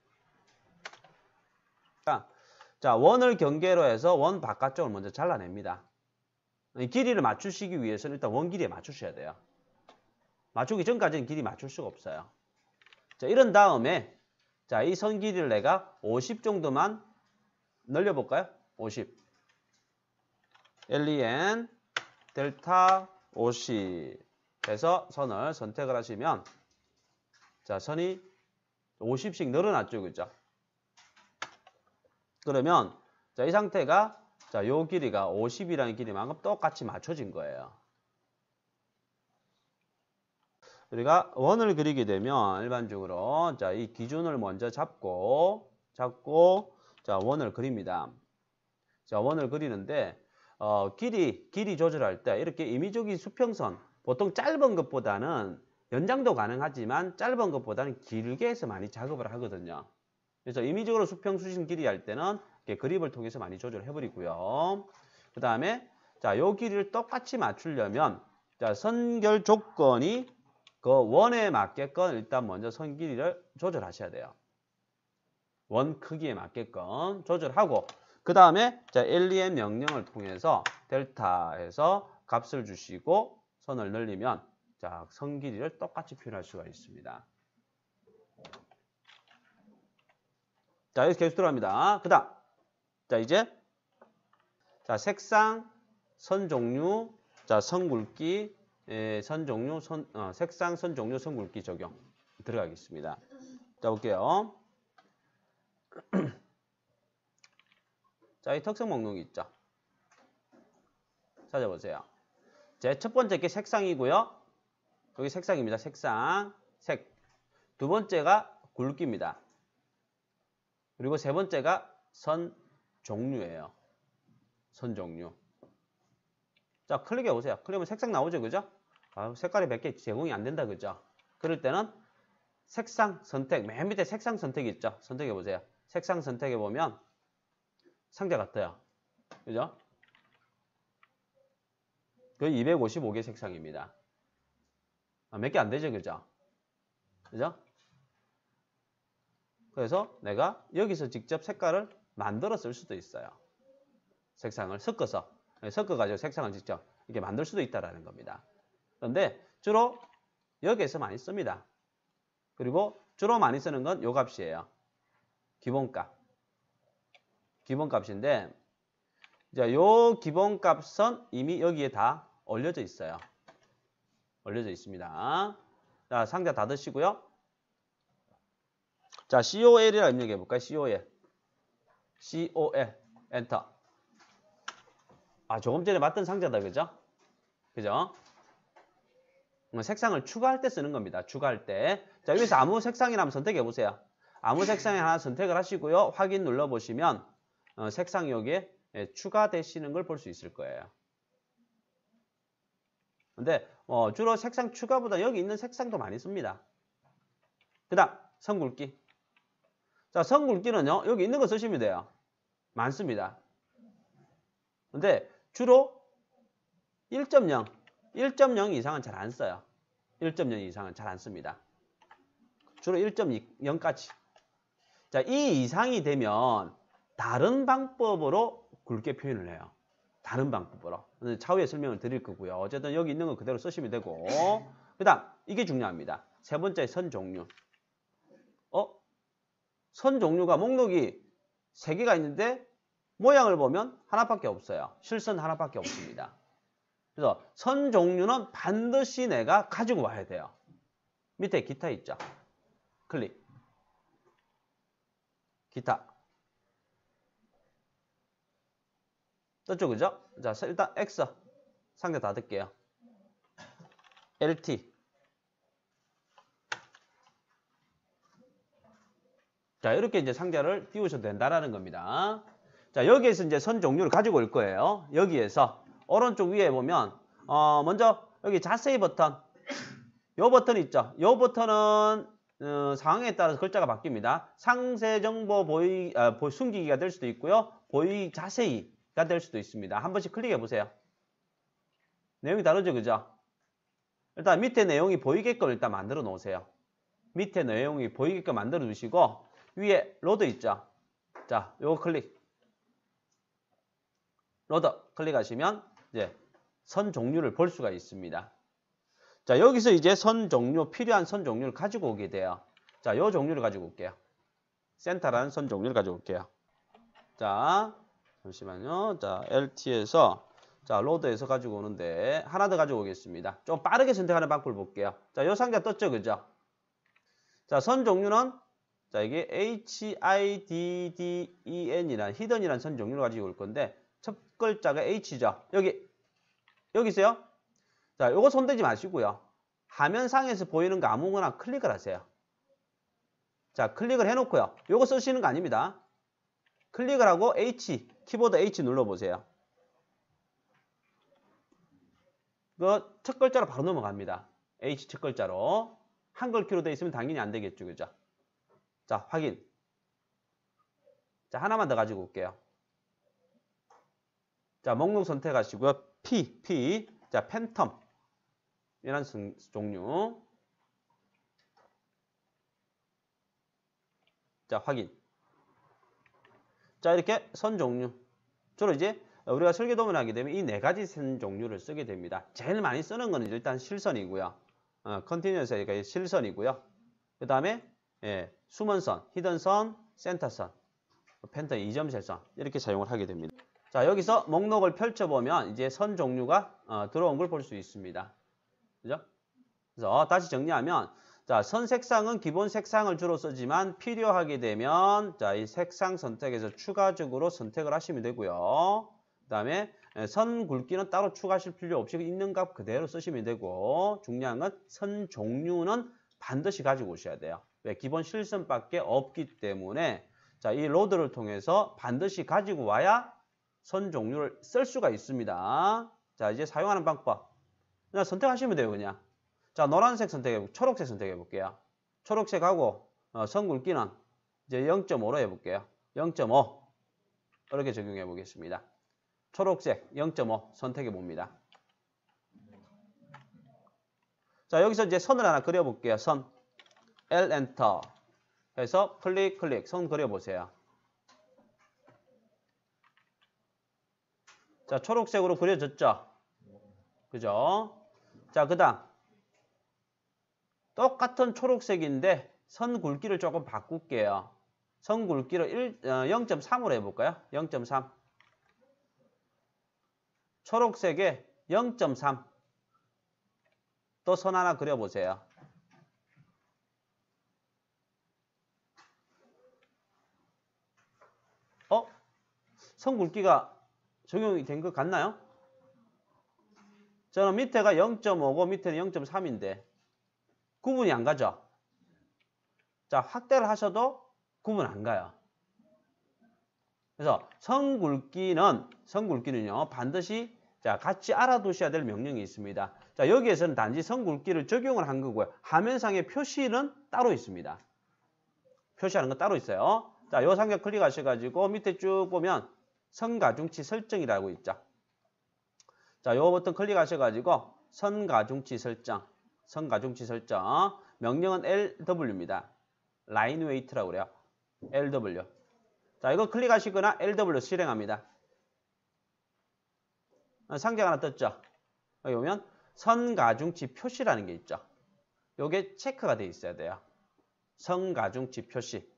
자, 원을 경계로 해서 원 바깥쪽을 먼저 잘라냅니다. 이 길이를 맞추시기 위해서는 일단 원 길이에 맞추셔야 돼요. 맞추기 전까지는 길이 맞출 수가 없어요. 자, 이런 다음에 자, 이 선 길이를 내가 50 정도만 늘려볼까요? 50. LEN 델타 50 해서 선을 선택을 하시면 자, 선이 50씩 늘어났죠, 그죠? 그러면 자, 이 상태가 자, 요 길이가 50이라는 길이만큼 똑같이 맞춰진 거예요. 우리가 원을 그리게 되면 일반적으로 자, 이 기준을 먼저 잡고 자, 원을 그립니다. 자, 원을 그리는데 길이 조절할 때 이렇게 임의적인 수평선 보통 짧은 것보다는 연장도 가능하지만 짧은 것보다는 길게 해서 많이 작업을 하거든요. 그래서 임의적으로 수평 수신 길이 할 때는 그립을 통해서 많이 조절해 버리고요. 그 다음에 자, 요 길이를 똑같이 맞추려면 자, 선결 조건이 그 원에 맞게끔 일단 먼저 선 길이를 조절하셔야 돼요. 원 크기에 맞게끔 조절하고 그 다음에 자, len 명령을 통해서 델타에서 값을 주시고 선을 늘리면 자, 선 길이를 똑같이 표현할 수가 있습니다. 자, 여기서 계속 들어갑니다. 그 다음 자, 이제 자, 색상, 선 종류, 자, 선 굵기, 선 종류, 색상, 선 종류, 선 굵기 적용 들어가겠습니다. 자, 볼게요. 자, 이 특성 목록이 있죠. 찾아보세요. 제 첫 번째 게 색상이고요. 여기 색상입니다. 색상, 색. 두 번째가 굵기입니다. 그리고 세 번째가 선 종류예요. 선 종류. 자, 클릭해 보세요. 클릭하면 색상 나오죠, 그죠? 색깔이 몇 개 제공이 안 된다, 그죠? 그럴 때는 색상 선택, 맨 밑에 색상 선택이 있죠? 선택해 보세요. 색상 선택해 보면 상자 같아요. 그죠? 그 255개 색상입니다. 몇 개 안 되죠, 그죠? 그죠? 그래서 내가 여기서 직접 색깔을 만들어 쓸 수도 있어요. 색상을 섞어가지고 색상을 직접 이렇게 만들 수도 있다라는 겁니다. 그런데 주로 여기에서 많이 씁니다. 그리고 주로 많이 쓰는 건 요 값이에요. 기본값. 기본값인데, 자, 요 기본값은 이미 여기에 다 올려져 있어요. 올려져 있습니다. 자, 상자 닫으시고요. 자, COL이라 입력해 볼까요? COL. COL. 엔터. 조금 전에 봤던 상자다, 그죠? 그죠? 색상을 추가할 때 쓰는 겁니다. 추가할 때. 자, 여기서 아무 색상이나 한번 선택해 보세요. 아무 색상에 하나 선택을 하시고요. 확인 눌러 보시면 색상이 여기에 추가되시는 걸 볼 수 있을 거예요. 근데 주로 색상 추가보다 여기 있는 색상도 많이 씁니다. 그 다음 선 굵기. 자, 선 굵기는요. 여기 있는 거 쓰시면 돼요. 많습니다. 근데 주로 1.0 이상은 잘 안 써요. 1.0 이상은 잘 안 씁니다. 주로 1.0까지. 자, 이 이상이 되면 다른 방법으로 굵게 표현을 해요. 다른 방법으로. 차후에 설명을 드릴 거고요. 어쨌든 여기 있는 거 그대로 쓰시면 되고. 그 다음, 이게 중요합니다. 세 번째 선 종류. 선 종류가 목록이 3개가 있는데 모양을 보면 하나밖에 없어요. 실선 하나밖에 없습니다. 그래서 선 종류는 반드시 내가 가지고 와야 돼요. 밑에 기타 있죠. 클릭. 기타. 떴죠, 그죠? 자, 일단 X. 상자 닫을게요. LT. 자, 이렇게 이제 상자를 띄우셔도 된다라는 겁니다. 자, 여기에서 이제 선 종류를 가지고 올 거예요. 여기에서 오른쪽 위에 보면 먼저 여기 자세히 버튼. 요 버튼 있죠. 요 버튼은 상황에 따라서 글자가 바뀝니다. 상세 정보 숨기기가 될 수도 있고요. 보이 자세히가 될 수도 있습니다. 한 번씩 클릭해 보세요. 내용이 다르죠, 그죠? 일단 밑에 내용이 보이게끔 일단 만들어 놓으세요. 밑에 내용이 보이게끔 만들어 두시고 위에 로드 있죠. 자, 요거 클릭. 로드 클릭하시면 이제 선 종류를 볼 수가 있습니다. 자, 여기서 이제 선 종류, 필요한 선 종류를 가지고 오게 돼요. 자, 요 종류를 가지고 올게요. 센터라는 선 종류를 가지고 올게요. 자, 잠시만요. 자, LT에서 자, 로드에서 가지고 오는데 하나 더 가지고 오겠습니다. 좀 빠르게 선택하는 방법을 볼게요. 자, 요 상자 떴죠, 그죠? 자, 선 종류는 자, 이게 HIDDEN이라는 히든이라는 선 종류를 가지고 올 건데 첫 글자가 H죠. 여기 있어요. 자, 요거 손대지 마시고요. 화면상에서 보이는 거 아무거나 클릭을 하세요. 자, 클릭을 해놓고요. 요거 쓰시는 거 아닙니다. 클릭을 하고 H, 키보드 H 눌러보세요. 그 첫 글자로 바로 넘어갑니다. H 첫 글자로. 한글 키로 되어 있으면 당연히 안 되겠죠, 그죠? 자, 확인. 자, 하나만 더 가지고 올게요. 자, 목록 선택하시고요. P. 자, 팬텀. 이런 종류. 자, 확인. 자, 이렇게 선 종류. 주로 이제 우리가 설계도면 하게 되면 이 네 가지 선 종류를 쓰게 됩니다. 제일 많이 쓰는 거는 일단 실선이고요. 컨티뉴어스가 실선이고요. 그 다음에 숨은선, 히든선, 센터선, 펜터 2점 셀선 이렇게 사용을 하게 됩니다. 자, 여기서 목록을 펼쳐보면 이제 선 종류가 들어온 걸 볼 수 있습니다. 그죠? 그래서 다시 정리하면 자, 선 색상은 기본 색상을 주로 쓰지만 필요하게 되면 자, 이 색상 선택에서 추가적으로 선택을 하시면 되고요. 그 다음에 선 굵기는 따로 추가하실 필요 없이 있는 값 그대로 쓰시면 되고 중요한 건 선 종류는 반드시 가지고 오셔야 돼요. 왜? 기본 실선밖에 없기 때문에 자, 이 로드를 통해서 반드시 가지고 와야 선 종류를 쓸 수가 있습니다. 자, 이제 사용하는 방법 그냥 선택하시면 돼요. 그냥 자, 노란색 선택해볼게요. 초록색 선택해볼게요. 초록색하고 선 굵기는 이제 0.5로 해볼게요. 0.5 이렇게 적용해 보겠습니다. 초록색 0.5 선택해 봅니다. 자, 여기서 이제 선을 하나 그려볼게요. 선 L 엔터 해서 클릭 선 그려보세요. 자, 초록색으로 그려졌죠? 그죠? 자, 그 다음 똑같은 초록색인데 선 굵기를 조금 바꿀게요. 선 굵기를 0.3으로 해볼까요? 0.3 초록색에 0.3 또 선 하나 그려보세요. 선 굵기가 적용이 된 것 같나요? 저는 밑에가 0.5고 밑에는 0.3인데 구분이 안 가죠? 자, 확대를 하셔도 구분 안 가요. 그래서 선 굵기는요, 반드시 자, 같이 알아두셔야 될 명령이 있습니다. 자, 여기에서는 단지 선 굵기를 적용을 한 거고요. 화면상의 표시는 따로 있습니다. 표시하는 건 따로 있어요. 자, 요 상격 클릭하셔가지고 밑에 쭉 보면 선 가중치 설정이라고 있죠. 자, 요 버튼 클릭하셔가지고 선 가중치 설정. 명령은 LW입니다. 라인 웨이트라고 그래요. LW. 자, 이거 클릭하시거나 LW 실행합니다. 상자가 하나 떴죠? 여기 보면 선 가중치 표시라는 게 있죠. 요게 체크가 돼 있어야 돼요. 선 가중치 표시.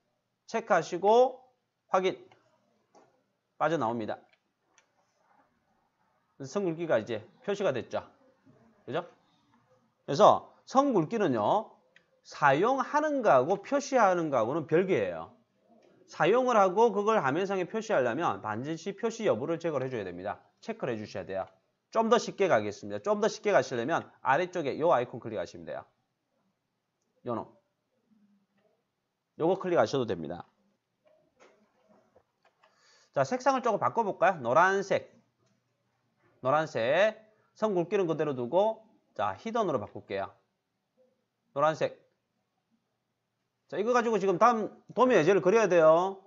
체크하시고 확인. 빠져나옵니다. 선 굵기가 이제 표시가 됐죠. 그죠? 그래서 선 굵기는요, 사용하는 거하고 표시하는 거하고는 별개예요. 사용을 하고 그걸 화면상에 표시하려면 반드시 표시 여부를 체크를 해줘야 됩니다. 체크를 해주셔야 돼요. 좀 더 쉽게 가겠습니다. 좀 더 쉽게 가시려면 아래쪽에 이 아이콘 클릭하시면 돼요. 요거 클릭하셔도 됩니다. 자, 색상을 조금 바꿔볼까요? 노란색. 선 굵기는 그대로 두고 자, 히든으로 바꿀게요. 노란색. 자, 이거 가지고 지금 다음 도면 예제를 그려야 돼요.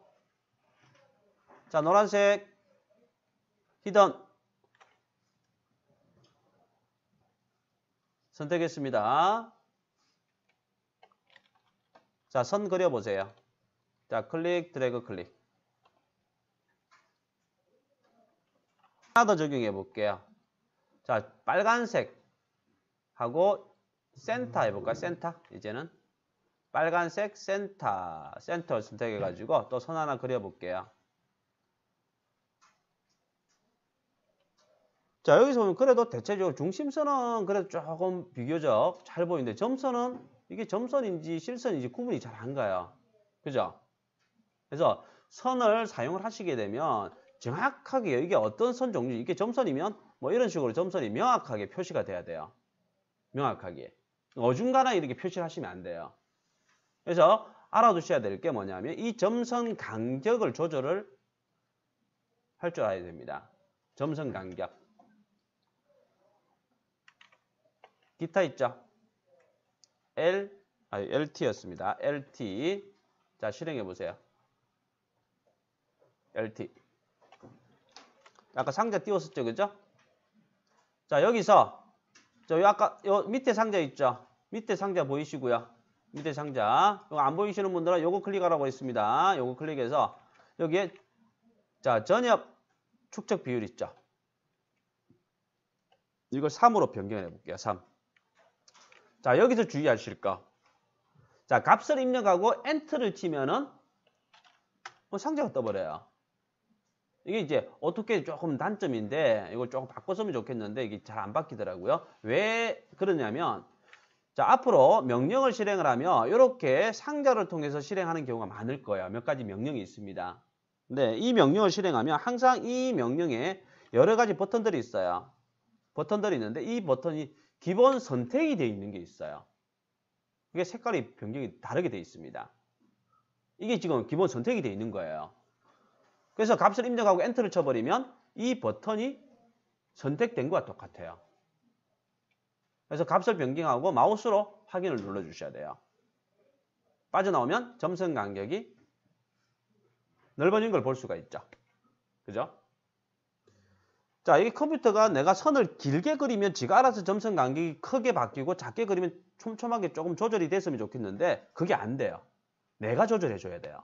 자, 노란색 히든 선택했습니다. 자, 선 그려보세요. 자, 클릭, 드래그, 클릭. 하나 더 적용해 볼게요. 자, 빨간색 하고 센터 해볼까요? 센터. 이제는 빨간색 센터 선택해가지고 또 선 하나 그려볼게요. 자, 여기서 보면 그래도 대체적으로 중심선은 그래도 조금 비교적 잘 보이는데 점선은 이게 점선인지 실선인지 구분이 잘 안 가요. 그죠? 그래서 선을 사용을 하시게 되면 정확하게 이게 어떤 선 종류, 이게 점선이면 뭐 이런 식으로 점선이 명확하게 표시가 돼야 돼요. 명확하게. 어중간하게 이렇게 표시를 하시면 안 돼요. 그래서 알아두셔야 될 게 뭐냐면 이 점선 간격을 조절을 할 줄 알아야 됩니다. 점선 간격. 기타 있죠? LT였습니다. LT. 자, 실행해 보세요. LT. 아까 상자 띄웠었죠, 그죠? 자, 여기서 아까 요 밑에 상자 있죠? 밑에 상자 보이시고요. 밑에 상자. 이거 안 보이시는 분들은 요거 클릭하라고 했습니다. 요거 클릭해서 여기에 자, 전엽 축적 비율 있죠? 이걸 3으로 변경해 볼게요. 3. 자, 여기서 주의하실 거. 자, 값을 입력하고 엔터를 치면은 상자가 떠버려요. 이게 이제 어떻게 조금 단점인데 이걸 조금 바꿨으면 좋겠는데 이게 잘 안 바뀌더라고요. 왜 그러냐면 자, 앞으로 명령을 실행을 하면 이렇게 상자를 통해서 실행하는 경우가 많을 거예요. 몇 가지 명령이 있습니다. 근데 이 명령을 실행하면 항상 이 명령에 여러 가지 버튼들이 있어요. 버튼들이 있는데 이 버튼이 기본 선택이 되어 있는 게 있어요. 이게 색깔이 변경이 다르게 되어 있습니다. 이게 지금 기본 선택이 되어 있는 거예요. 그래서 값을 입력하고 엔터를 쳐버리면 이 버튼이 선택된 것과 똑같아요. 그래서 값을 변경하고 마우스로 확인을 눌러주셔야 돼요. 빠져나오면 점선 간격이 넓어진 걸 볼 수가 있죠. 그죠? 자, 이게 컴퓨터가 내가 선을 길게 그리면 지가 알아서 점선 간격이 크게 바뀌고 작게 그리면 촘촘하게 조금 조절이 됐으면 좋겠는데 그게 안 돼요. 내가 조절해 줘야 돼요.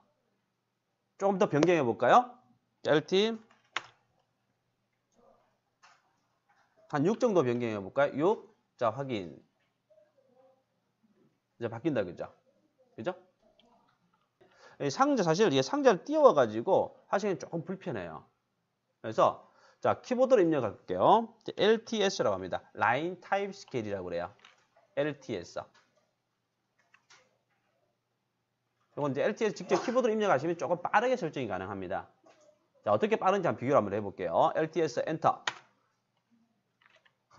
조금 더 변경해 볼까요? LT 한 6 정도 변경해 볼까요? 6. 자, 확인. 이제 바뀐다, 그죠? 그죠? 상자, 사실 이게 상자를 띄워가지고 하시면 조금 불편해요. 그래서, 자, 키보드로 입력할게요. LTS라고 합니다. 라인 타입 스케일이라고 그래요. LTS. 이건 이제 LTS 직접 키보드로 입력하시면 조금 빠르게 설정이 가능합니다. 자, 어떻게 빠른지 한번 비교를 한번 해볼게요. LTS 엔터.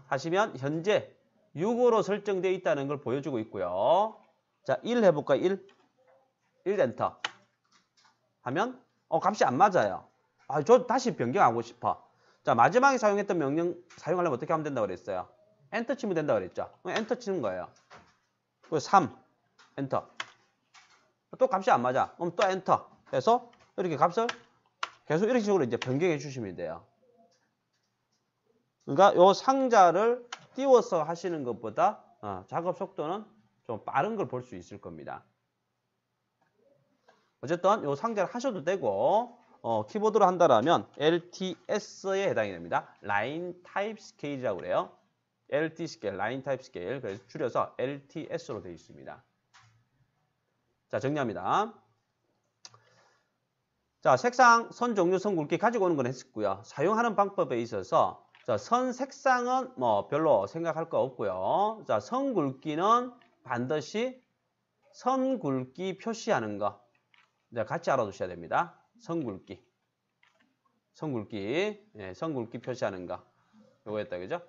하시면 현재 6으로 설정되어 있다는 걸 보여주고 있고요. 자, 1 해볼까요? 1 엔터 하면 값이 안 맞아요. 저 다시 변경하고 싶어. 자, 마지막에 사용했던 명령 사용하려면 어떻게 하면 된다고 그랬어요? 엔터 치면 된다고 그랬죠? 엔터 치는 거예요. 그리고 3 엔터. 또 값이 안 맞아. 그럼 또 엔터 해서 이렇게 값을 계속 이런 식으로 이제 변경해 주시면 돼요. 그러니까 요 상자를 띄워서 하시는 것보다 작업 속도는 좀 빠른 걸 볼 수 있을 겁니다. 어쨌든 요 상자를 하셔도 되고 키보드로 한다라면 LTS에 해당이 됩니다. 라인 타입 스케일이라고 그래요. LT 스케일, 라인 타입 스케일. 그래서 줄여서 LTS로 되어 있습니다. 자, 정리합니다. 자, 색상, 선 종류, 선 굵기 가지고 오는 건 했었고요. 사용하는 방법에 있어서 자, 선 색상은 뭐 별로 생각할 거 없고요. 자, 선 굵기는 반드시 선 굵기 표시하는 거 같이 알아두셔야 됩니다. 선 굵기. 선 굵기 표시하는 거. 요거였다, 그죠?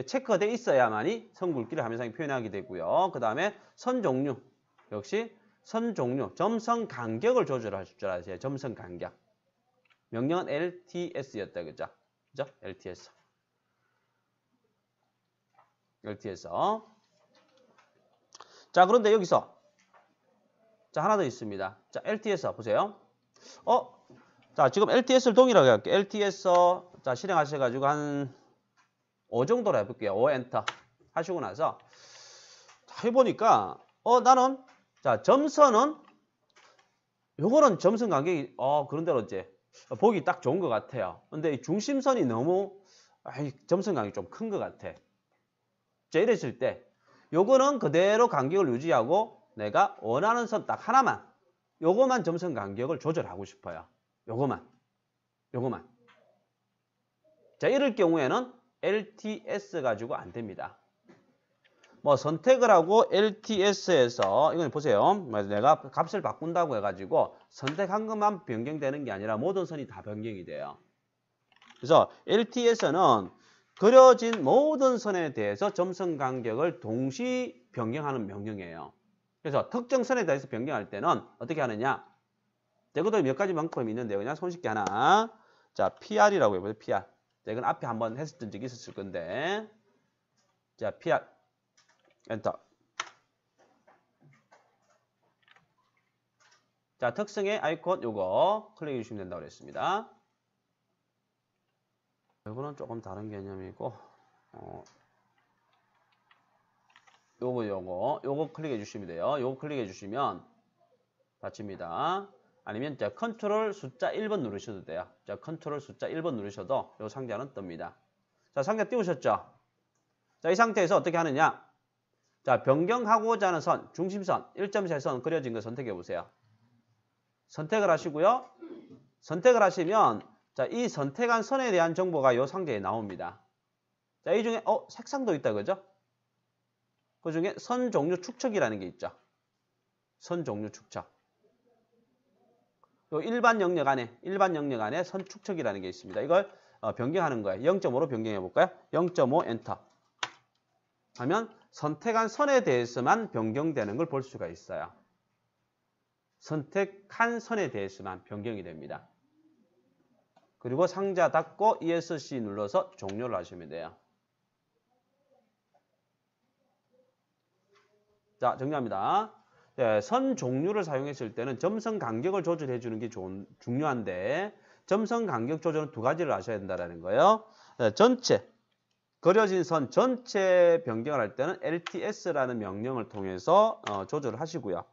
체크되어 있어야만이 선 굵기를 화면상에 표현하게 되고요. 그 다음에 선 종류. 역시 선 종류, 점선 간격을 조절할 줄 아세요. 점선 간격. 명령은 LTS였다, 그죠? 그죠? LTS. 자, 그런데 여기서 자, 하나 더 있습니다. 자, LTS 보세요. 자, 지금 LTS를 동일하게 할게요. LTS 자, 실행하셔가지고 한 5 정도로 해볼게요. 5 엔터 하시고 나서 자, 해보니까 나는 자, 점선은 요거는 점선 간격이 그런대로 이제 보기 딱 좋은 것 같아요. 근데 이 중심선이 너무 점선 간격이 좀 큰 것 같아. 자, 이랬을 때 요거는 그대로 간격을 유지하고 내가 원하는 선 딱 하나만 요거만 점선 간격을 조절하고 싶어요. 요거만. 자, 이럴 경우에는 LTS 가지고 안 됩니다. 뭐 선택을 하고 LTS에서 이건 보세요. 내가 값을 바꾼다고 해가지고 선택한 것만 변경되는 게 아니라 모든 선이 다 변경이 돼요. 그래서 LTS는 그려진 모든 선에 대해서 점선 간격을 동시 변경하는 명령이에요. 그래서 특정 선에 대해서 변경할 때는 어떻게 하느냐? 이것도 몇 가지 방법이 있는데요. 그냥 손쉽게 하나. 자, PR이라고 해보세요. PR. 자, 이건 앞에 한번 했었던 적이 있었을 건데. 자, PR. 엔터. 자, 특성의 아이콘 요거 클릭해 주시면 된다고 그랬습니다. 이거는 조금 다른 개념이고, 요거 클릭해 주시면 돼요. 요거 클릭해 주시면 닫힙니다. 아니면 자, 컨트롤 숫자 1번 누르셔도 돼요. 자, 컨트롤 숫자 1번 누르셔도 요 상자는 뜹니다. 자, 상자 띄우셨죠? 자, 이 상태에서 어떻게 하느냐? 자, 변경하고자 하는 선, 중심선, 1.3선 그려진 거 선택해 보세요. 선택을 하시고요. 선택을 하시면 자, 이 선택한 선에 대한 정보가 요 상자에 나옵니다. 자, 이 중에 색상도 있다 그죠? 그 중에 선 종류 축척이라는 게 있죠. 선 종류 축척. 요 일반 영역 안에 선 축척이라는 게 있습니다. 이걸 변경하는 거예요. 0.5로 변경해 볼까요? 0.5 엔터. 하면 선택한 선에 대해서만 변경되는 걸 볼 수가 있어요. 선택한 선에 대해서만 변경이 됩니다. 그리고 상자 닫고 ESC 눌러서 종료를 하시면 돼요. 자, 정리합니다. 네, 선 종류를 사용했을 때는 점선 간격을 조절해 주는 게 중요한데 점선 간격 조절은 두 가지를 아셔야 된다는 거예요. 네, 그려진 선 전체 변경을 할 때는 LTS라는 명령을 통해서 조절을 하시고요.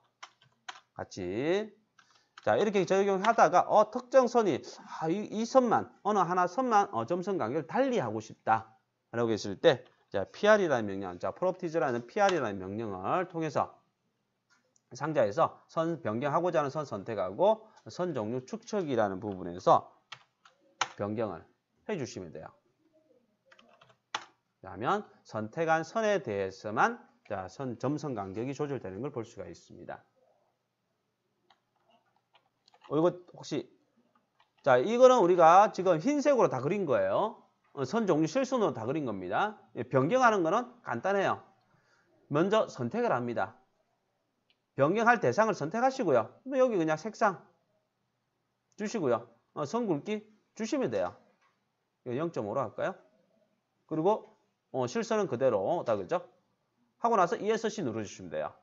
같이. 자, 이렇게 적용하다가 특정 선이 이 선만 어느 하나 선만 점선 간격을 달리 하고 싶다 라고 했을 때 자, PR이라는 명령, 자, 프로퍼티즈라는 PR이라는 명령을 통해서 상자에서 선 변경하고자 하는 선 선택하고 선 종류 축척이라는 부분에서 변경을 해 주시면 돼요. 하면 선택한 선에 대해서만 자, 점선 간격이 조절되는 걸 볼 수가 있습니다. 이거 혹시 자, 이거는 우리가 지금 흰색으로 다 그린 거예요. 선 종류 실선으로 다 그린 겁니다. 변경하는 거는 간단해요. 먼저 선택을 합니다. 변경할 대상을 선택하시고요. 여기 그냥 색상 주시고요. 선 굵기 주시면 돼요. 0.5로 할까요? 그리고 실선은 그대로 다 그죠? 하고 나서 ESC 눌러주시면 돼요.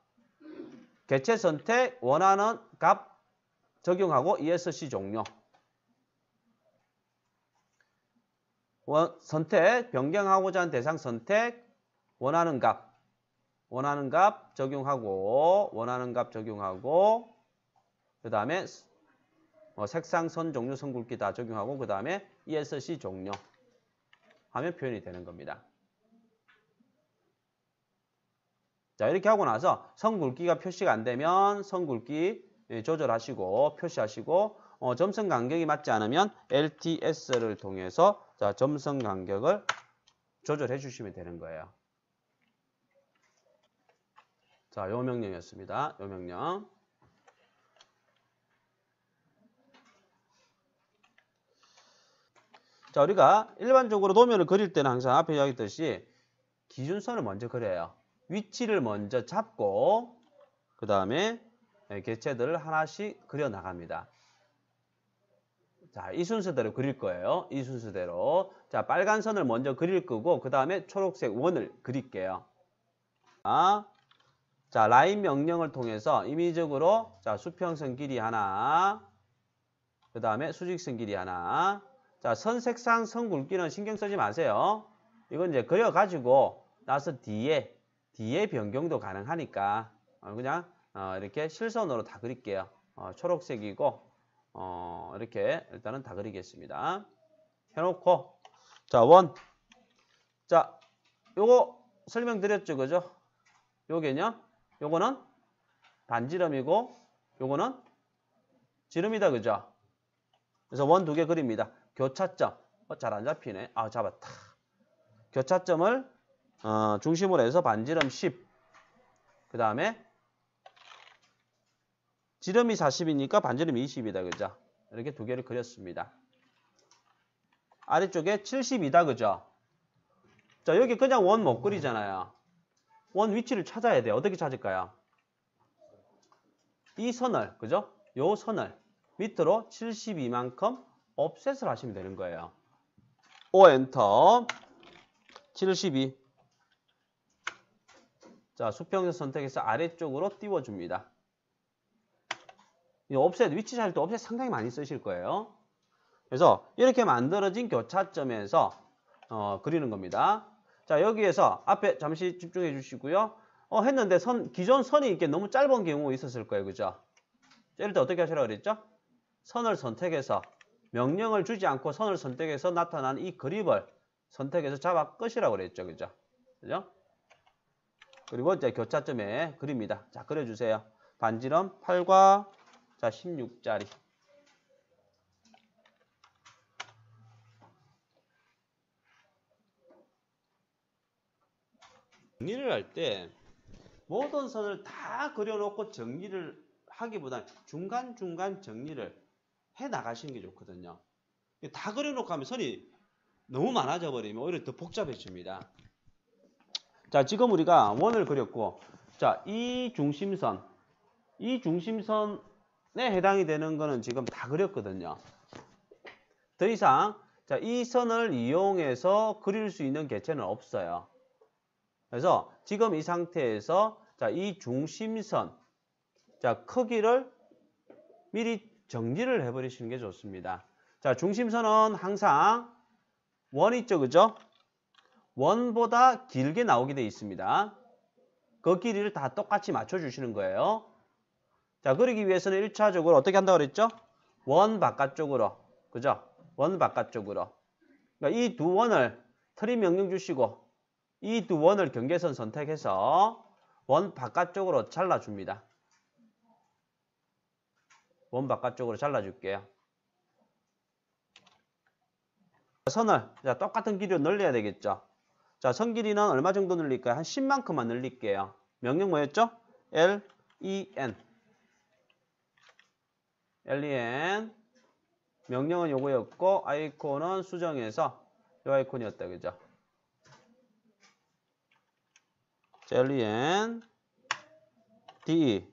개체 선택 원하는 값 적용하고 ESC 종료. 선택 변경하고자 하는 대상 선택 원하는 값 적용하고 그 다음에 색상 선 종류 선 굵기 다 적용하고 그 다음에 ESC 종료 하면 표현이 되는 겁니다. 자, 이렇게 하고 나서 선 굵기가 표시가 안 되면 선 굵기 조절하시고 표시하시고 점선 간격이 맞지 않으면 LTS를 통해서 자, 점선 간격을 조절해 주시면 되는 거예요. 자, 요 명령이었습니다. 요 명령. 자, 우리가 일반적으로 도면을 그릴 때는 항상 앞에 이야기했듯이 기준선을 먼저 그려요. 위치를 먼저 잡고 그 다음에 개체들을 하나씩 그려 나갑니다. 자, 이 순서대로 그릴 거예요. 이 순서대로. 자, 빨간 선을 먼저 그릴 거고 그 다음에 초록색 원을 그릴게요. 자, 라인 명령을 통해서 임의적으로 자, 수평선 길이 하나 그 다음에 수직선 길이 하나. 자, 선 색상 선 굵기는 신경 쓰지 마세요. 이건 이제 그려가지고 나서 뒤에 변경도 가능하니까 그냥 이렇게 실선으로 다 그릴게요. 초록색이고 이렇게 일단은 다 그리겠습니다. 해놓고 자, 원. 자, 요거 설명드렸죠, 그죠? 요게요. 요거는 반지름이고 요거는 지름이다, 그죠? 그래서 원 두 개 그립니다. 교차점. 잘 안 잡히네. 잡았다. 교차점을 중심으로 해서 반지름 10. 그 다음에 지름이 40이니까 반지름이 20이다. 그죠? 이렇게 두 개를 그렸습니다. 아래쪽에 72다. 그죠? 자, 여기 그냥 원 못 그리잖아요. 원 위치를 찾아야 돼요. 어떻게 찾을까요? 이 선을, 그죠? 요 선을 밑으로 72만큼 옵셋을 하시면 되는 거예요. O 엔터 72. 자, 수평선 선택해서 아래쪽으로 띄워줍니다. 이 옵셋, 위치 찾을 때 옵셋 상당히 많이 쓰실 거예요. 그래서 이렇게 만들어진 교차점에서 그리는 겁니다. 자, 여기에서 앞에 잠시 집중해 주시고요. 했는데 기존 선이 이렇게 너무 짧은 경우 있었을 거예요. 그죠? 이럴 때 어떻게 하시라고 그랬죠? 선을 선택해서 명령을 주지 않고 선을 선택해서 나타난 이 그립을 선택해서 잡아 끄시라고 그랬죠. 그죠? 그죠? 그리고 이제 교차점에 그립니다. 자, 그려주세요. 반지름 8과 자, 16짜리. 정리를 할 때 모든 선을 다 그려놓고 정리를 하기보다 중간중간 정리를 해 나가시는 게 좋거든요. 다 그려놓고 하면 선이 너무 많아져 버리면 오히려 더 복잡해집니다. 자, 지금 우리가 원을 그렸고, 자, 이 중심선에 해당이 되는 거는 지금 다 그렸거든요. 더 이상 자, 이 선을 이용해서 그릴 수 있는 개체는 없어요. 그래서 지금 이 상태에서 자, 이 중심선 자, 크기를 미리 정리를 해버리시는 게 좋습니다. 자, 중심선은 항상 원이 있죠, 그죠? 원보다 길게 나오게 되어 있습니다. 그 길이를 다 똑같이 맞춰주시는 거예요. 자, 그러기 위해서는 1차적으로 어떻게 한다고 그랬죠? 원 바깥쪽으로, 그죠? 원 바깥쪽으로. 그러니까 이 두 원을 트림 명령 주시고 이 두 원을 경계선 선택해서 원 바깥쪽으로 잘라줍니다. 원 바깥쪽으로 잘라줄게요. 선을 자, 똑같은 길이로 늘려야 되겠죠. 자, 선 길이는 얼마 정도 늘릴까요? 한 10만큼만 늘릴게요. 명령 뭐였죠? LEN. LEN. 명령은 요거였고, 아이콘은 수정해서 요 아이콘이었다, 그죠? LEN. DE.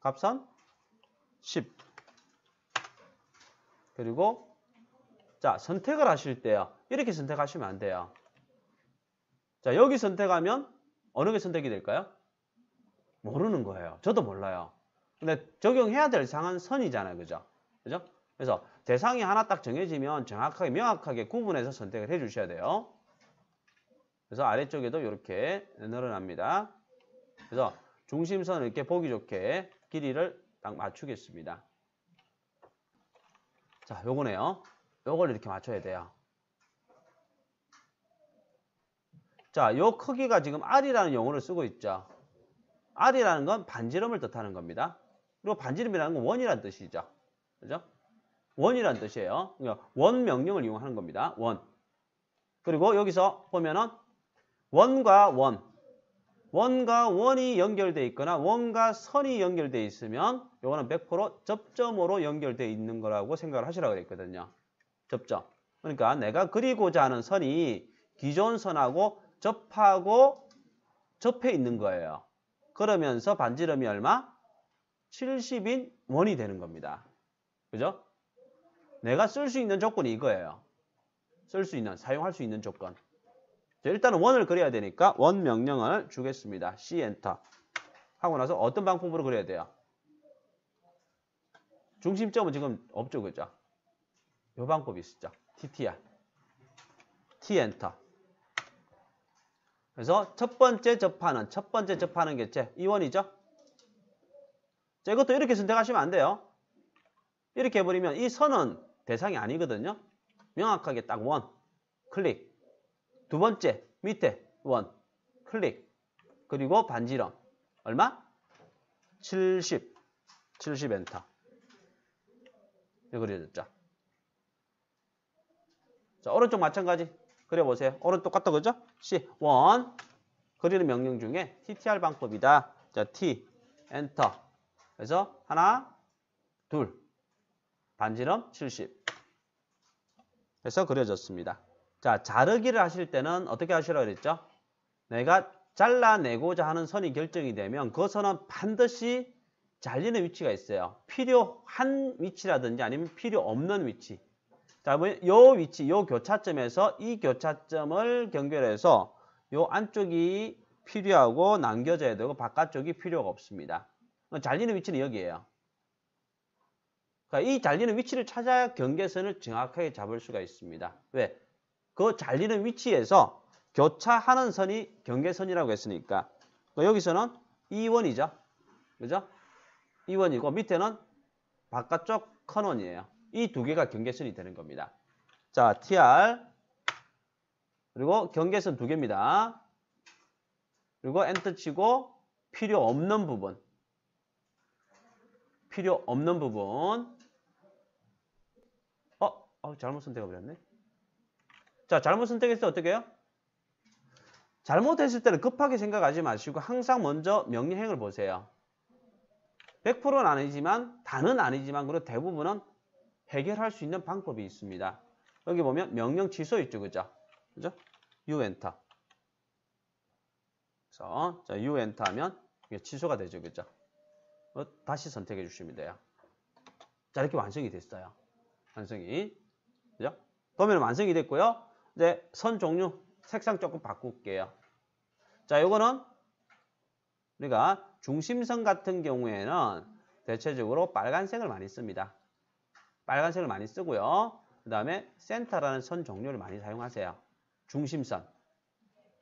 값은 10. 그리고 자, 선택을 하실 때요. 이렇게 선택하시면 안 돼요. 자, 여기 선택하면 어느 게 선택이 될까요? 모르는 거예요. 저도 몰라요. 근데 적용해야 될 상한 선이잖아요. 그죠? 그죠? 그래서 대상이 하나 딱 정해지면 정확하게 명확하게 구분해서 선택을 해 주셔야 돼요. 그래서 아래쪽에도 이렇게 늘어납니다. 그래서 중심선을 이렇게 보기 좋게 길이를 딱 맞추겠습니다. 자, 요거네요. 요걸 이렇게 맞춰야 돼요. 자, 요 크기가 지금 R이라는 용어를 쓰고 있죠. R이라는 건 반지름을 뜻하는 겁니다. 그리고 반지름이라는 건 원이라는 뜻이죠. 그죠? 원이라는 뜻이에요. 그러니까 원 명령을 이용하는 겁니다. 원. 그리고 여기서 보면은 원과 원이 연결되어 있거나 원과 선이 연결되어 있으면 요거는 100% 접점으로 연결되어 있는 거라고 생각을 하시라고 그랬거든요. 접점. 그러니까 내가 그리고자 하는 선이 기존 선하고 접해 있는 거예요. 그러면서 반지름이 얼마? 70인 원이 되는 겁니다. 그죠? 내가 쓸 수 있는 조건이 이거예요. 사용할 수 있는 조건. 자, 일단은 원을 그려야 되니까 원 명령을 주겠습니다. C 엔터. 하고 나서 어떤 방법으로 그려야 돼요? 중심점은 지금 없죠, 그죠? 요 방법이 있었죠. TTR. T 엔터. 그래서 첫 번째 접하는 개체 이 원이죠. 자, 이것도 이렇게 선택하시면 안 돼요. 이렇게 해버리면 이 선은 대상이 아니거든요. 명확하게 딱 원, 클릭. 두 번째 밑에 원, 클릭. 그리고 반지름 얼마? 70 엔터. 이거 그려졌죠. 자, 오른쪽 마찬가지 그려보세요. 오른쪽 똑같다, 그죠? C, 원. 그리는 명령 중에 TTR 방법이다. 자, T, 엔터. 그래서 하나, 둘. 반지름 70. 해서 그려졌습니다. 자, 자르기를 하실 때는 어떻게 하시라고 그랬죠? 내가 잘라내고자 하는 선이 결정이 되면 그 선은 반드시 잘리는 위치가 있어요. 필요한 위치라든지 아니면 필요 없는 위치. 자, 요 위치, 요 교차점에서 이 교차점을 경계해서 요 안쪽이 필요하고 남겨져야 되고 바깥쪽이 필요가 없습니다. 잘리는 위치는 여기예요. 그러니까 이 잘리는 위치를 찾아야 경계선을 정확하게 잡을 수가 있습니다. 왜? 그 잘리는 위치에서 교차하는 선이 경계선이라고 했으니까 여기서는 2원이죠. 그죠? 2원이고 밑에는 바깥쪽 컨원이에요. 이 두 개가 경계선이 되는 겁니다. 자, TR 그리고 경계선 두 개입니다. 그리고 엔터 치고 필요 없는 부분 잘못 선택해 버렸네. 자, 잘못 선택했을 때 어떻게 해요? 잘못했을 때는 급하게 생각하지 마시고 항상 먼저 명령행을 보세요. 100%는 아니지만 다는 아니지만 그리고 대부분은 해결할 수 있는 방법이 있습니다. 여기 보면 명령 취소 있죠, 그죠? U 엔터. 그래서 자, U 엔터 하면 이게 취소가 되죠, 그죠? 다시 선택해 주시면 돼요. 자, 이렇게 완성이 됐어요. 완성이. 그죠? 도면 완성이 됐고요. 이제 선 종류 색상 조금 바꿀게요. 자, 요거는 우리가 중심선 같은 경우에는 대체적으로 빨간색을 많이 씁니다. 빨간색을 많이 쓰고요. 그 다음에 센터라는 선 종류를 많이 사용하세요. 중심선.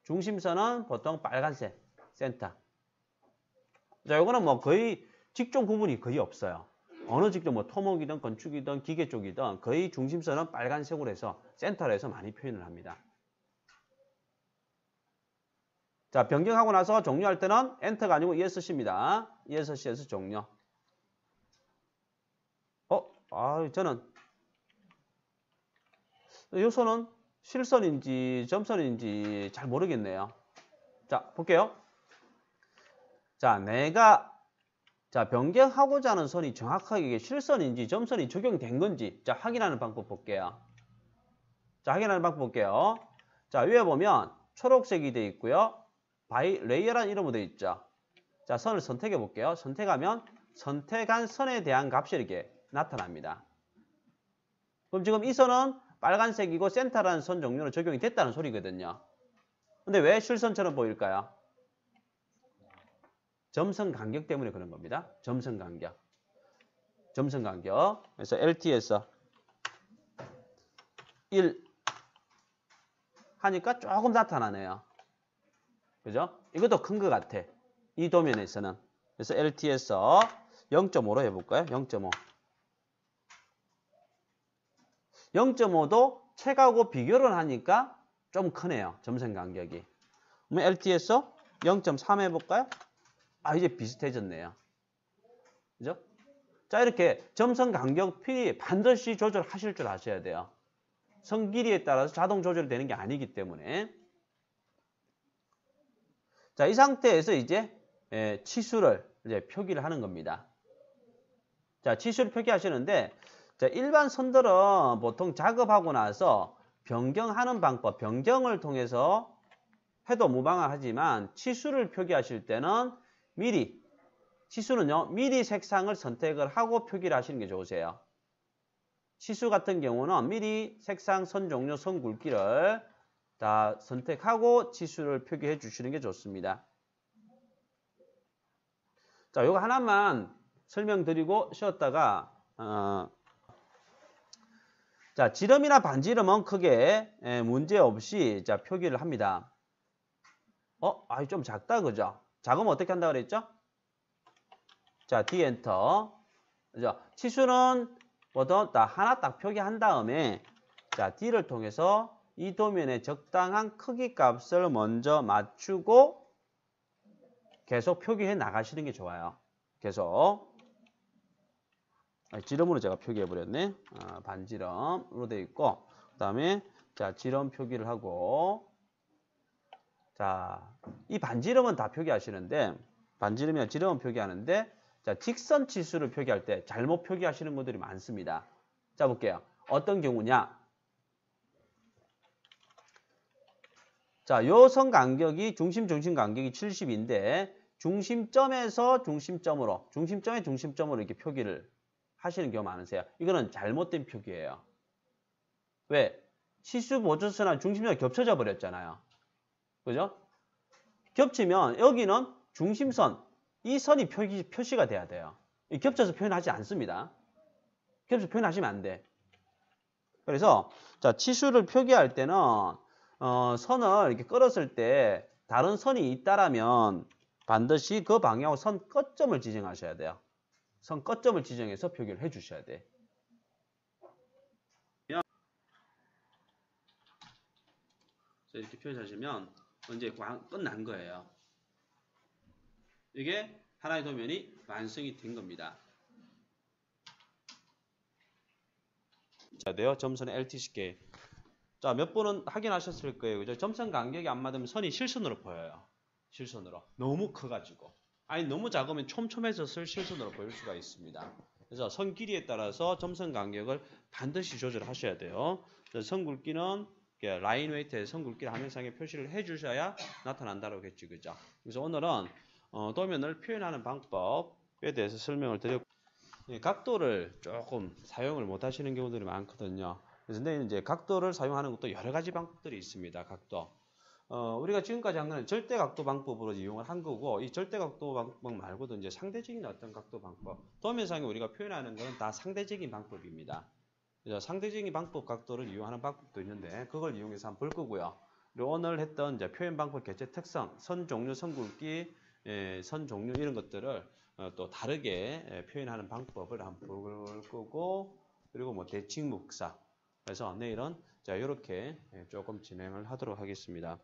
중심선은 보통 빨간색, 센터. 자, 요거는 뭐 거의 직종 구분이 거의 없어요. 어느 직종, 뭐 토목이든 건축이든 기계 쪽이든 거의 중심선은 빨간색으로 해서 센터로 해서 많이 표현을 합니다. 자, 변경하고 나서 종료할 때는 엔터가 아니고 ESC입니다. ESC에서 종료. 저는 이 선은 실선인지 점선인지 잘 모르겠네요. 자, 볼게요. 자, 변경하고자 하는 선이 정확하게 이게 실선인지 점선이 적용된 건지 자, 확인하는 방법 볼게요. 자, 확인하는 방법 볼게요. 자, 위에 보면 초록색이 되어 있고요. 바이 레이어라는 이름으로 되어 있죠. 자, 선을 선택해 볼게요. 선택하면 선택한 선에 대한 값이 이렇게 나타납니다. 그럼 지금 이 선은 빨간색이고 센터라는 선 종류로 적용이 됐다는 소리거든요. 근데 왜 실선처럼 보일까요? 점선 간격 때문에 그런 겁니다. 점선 간격. 그래서 LT에서 1 하니까 조금 나타나네요. 그죠? 이것도 큰 것 같아. 이 도면에서는. 그래서 LT에서 0.5로 해볼까요? 0.5. 0.5도 책하고 비교를 하니까 좀 크네요. 점선 간격이. 그러면 LT에서 0.3 해볼까요? 이제 비슷해졌네요. 그죠? 자, 이렇게 점선 간격 필히 반드시 조절하실 줄 아셔야 돼요. 선 길이에 따라서 자동 조절되는 게 아니기 때문에. 자, 이 상태에서 이제 치수를 이제 표기를 하는 겁니다. 자, 치수를 표기하시는데, 자, 일반 선들은 보통 작업하고 나서 변경하는 방법, 변경을 통해서 해도 무방하지만 치수를 표기하실 때는 치수는요, 미리 색상을 선택을 하고 표기를 하시는 게 좋으세요. 치수 같은 경우는 미리 색상, 선 종류, 선 굵기를 다 선택하고 치수를 표기해 주시는 게 좋습니다. 자, 요거 하나만 설명드리고 쉬었다가 자, 지름이나 반지름은 크게 문제 없이 자, 표기를 합니다. 좀 작다, 그죠? 작으면 어떻게 한다 그랬죠? 자, D 엔터. 그죠? 치수는 보통 하나 딱 표기한 다음에 자, D를 통해서 이 도면에 적당한 크기 값을 먼저 맞추고 계속 표기해 나가시는 게 좋아요. 계속. 지름으로 제가 표기해 버렸네. 반지름으로 되어 있고, 그 다음에 자, 지름 표기를 하고, 자, 이 반지름은 다 표기하시는데, 반지름이나 지름은 표기하는데, 자, 직선 치수를 표기할 때 잘못 표기하시는 분들이 많습니다. 자, 볼게요. 어떤 경우냐? 자, 요 선 간격이 중심 간격이 70인데, 중심점에서 중심점으로, 중심점으로 이렇게 표기를 하시는 경우 많으세요. 이거는 잘못된 표기예요. 왜? 치수 보조선하고 중심선이 겹쳐져 버렸잖아요. 그죠? 겹치면 여기는 중심선, 이 선이 표시가 돼야 돼요. 겹쳐서 표현하지 않습니다. 겹쳐서 표현하시면 안 돼. 그래서 자, 치수를 표기할 때는 선을 이렇게 끌었을 때 다른 선이 있다라면 반드시 그 방향으로 선 끝점을 지정하셔야 돼요. 선 끝점을 지정해서 표기를 해 주셔야 돼. 이렇게 표시하시면 이제 끝난 거예요. 이게 하나의 도면이 완성이 된 겁니다. 자, 돼요. 점선의 LTCK. 자, 몇 번은 확인하셨을 거예요. 그죠? 점선 간격이 안 맞으면 선이 실선으로 보여요. 실선으로. 너무 커가지고. 아니, 너무 작으면 촘촘해서 실선으로 보일 수가 있습니다. 그래서 선 길이에 따라서 점선 간격을 반드시 조절하셔야 돼요. 선 굵기는 라인 웨이트에 선 굵기를 화면상에 표시를 해주셔야 나타난다고 했죠. 그죠? 그래서 오늘은 도면을 표현하는 방법에 대해서 설명을 드렸고, 각도를 조금 사용을 못 하시는 경우들이 많거든요. 그래서 근데 이제 각도를 사용하는 것도 여러 가지 방법들이 있습니다. 각도. 우리가 지금까지 한 거는 절대각도 방법으로 이용을 한 거고, 이 절대각도 방법 말고도 이제 상대적인 어떤 각도 방법. 도면상에 우리가 표현하는 거는 다 상대적인 방법입니다. 그래서 상대적인 방법 각도를 이용하는 방법도 있는데, 그걸 이용해서 한번 볼 거고요. 그리고 오늘 했던 이제 표현 방법 개체 특성, 선 종류, 선 굵기, 선 종류 이런 것들을 또 다르게 표현하는 방법을 한번 볼 거고, 그리고 뭐 대칭 묵사. 그래서 내일은 자 이렇게 조금 진행을 하도록 하겠습니다.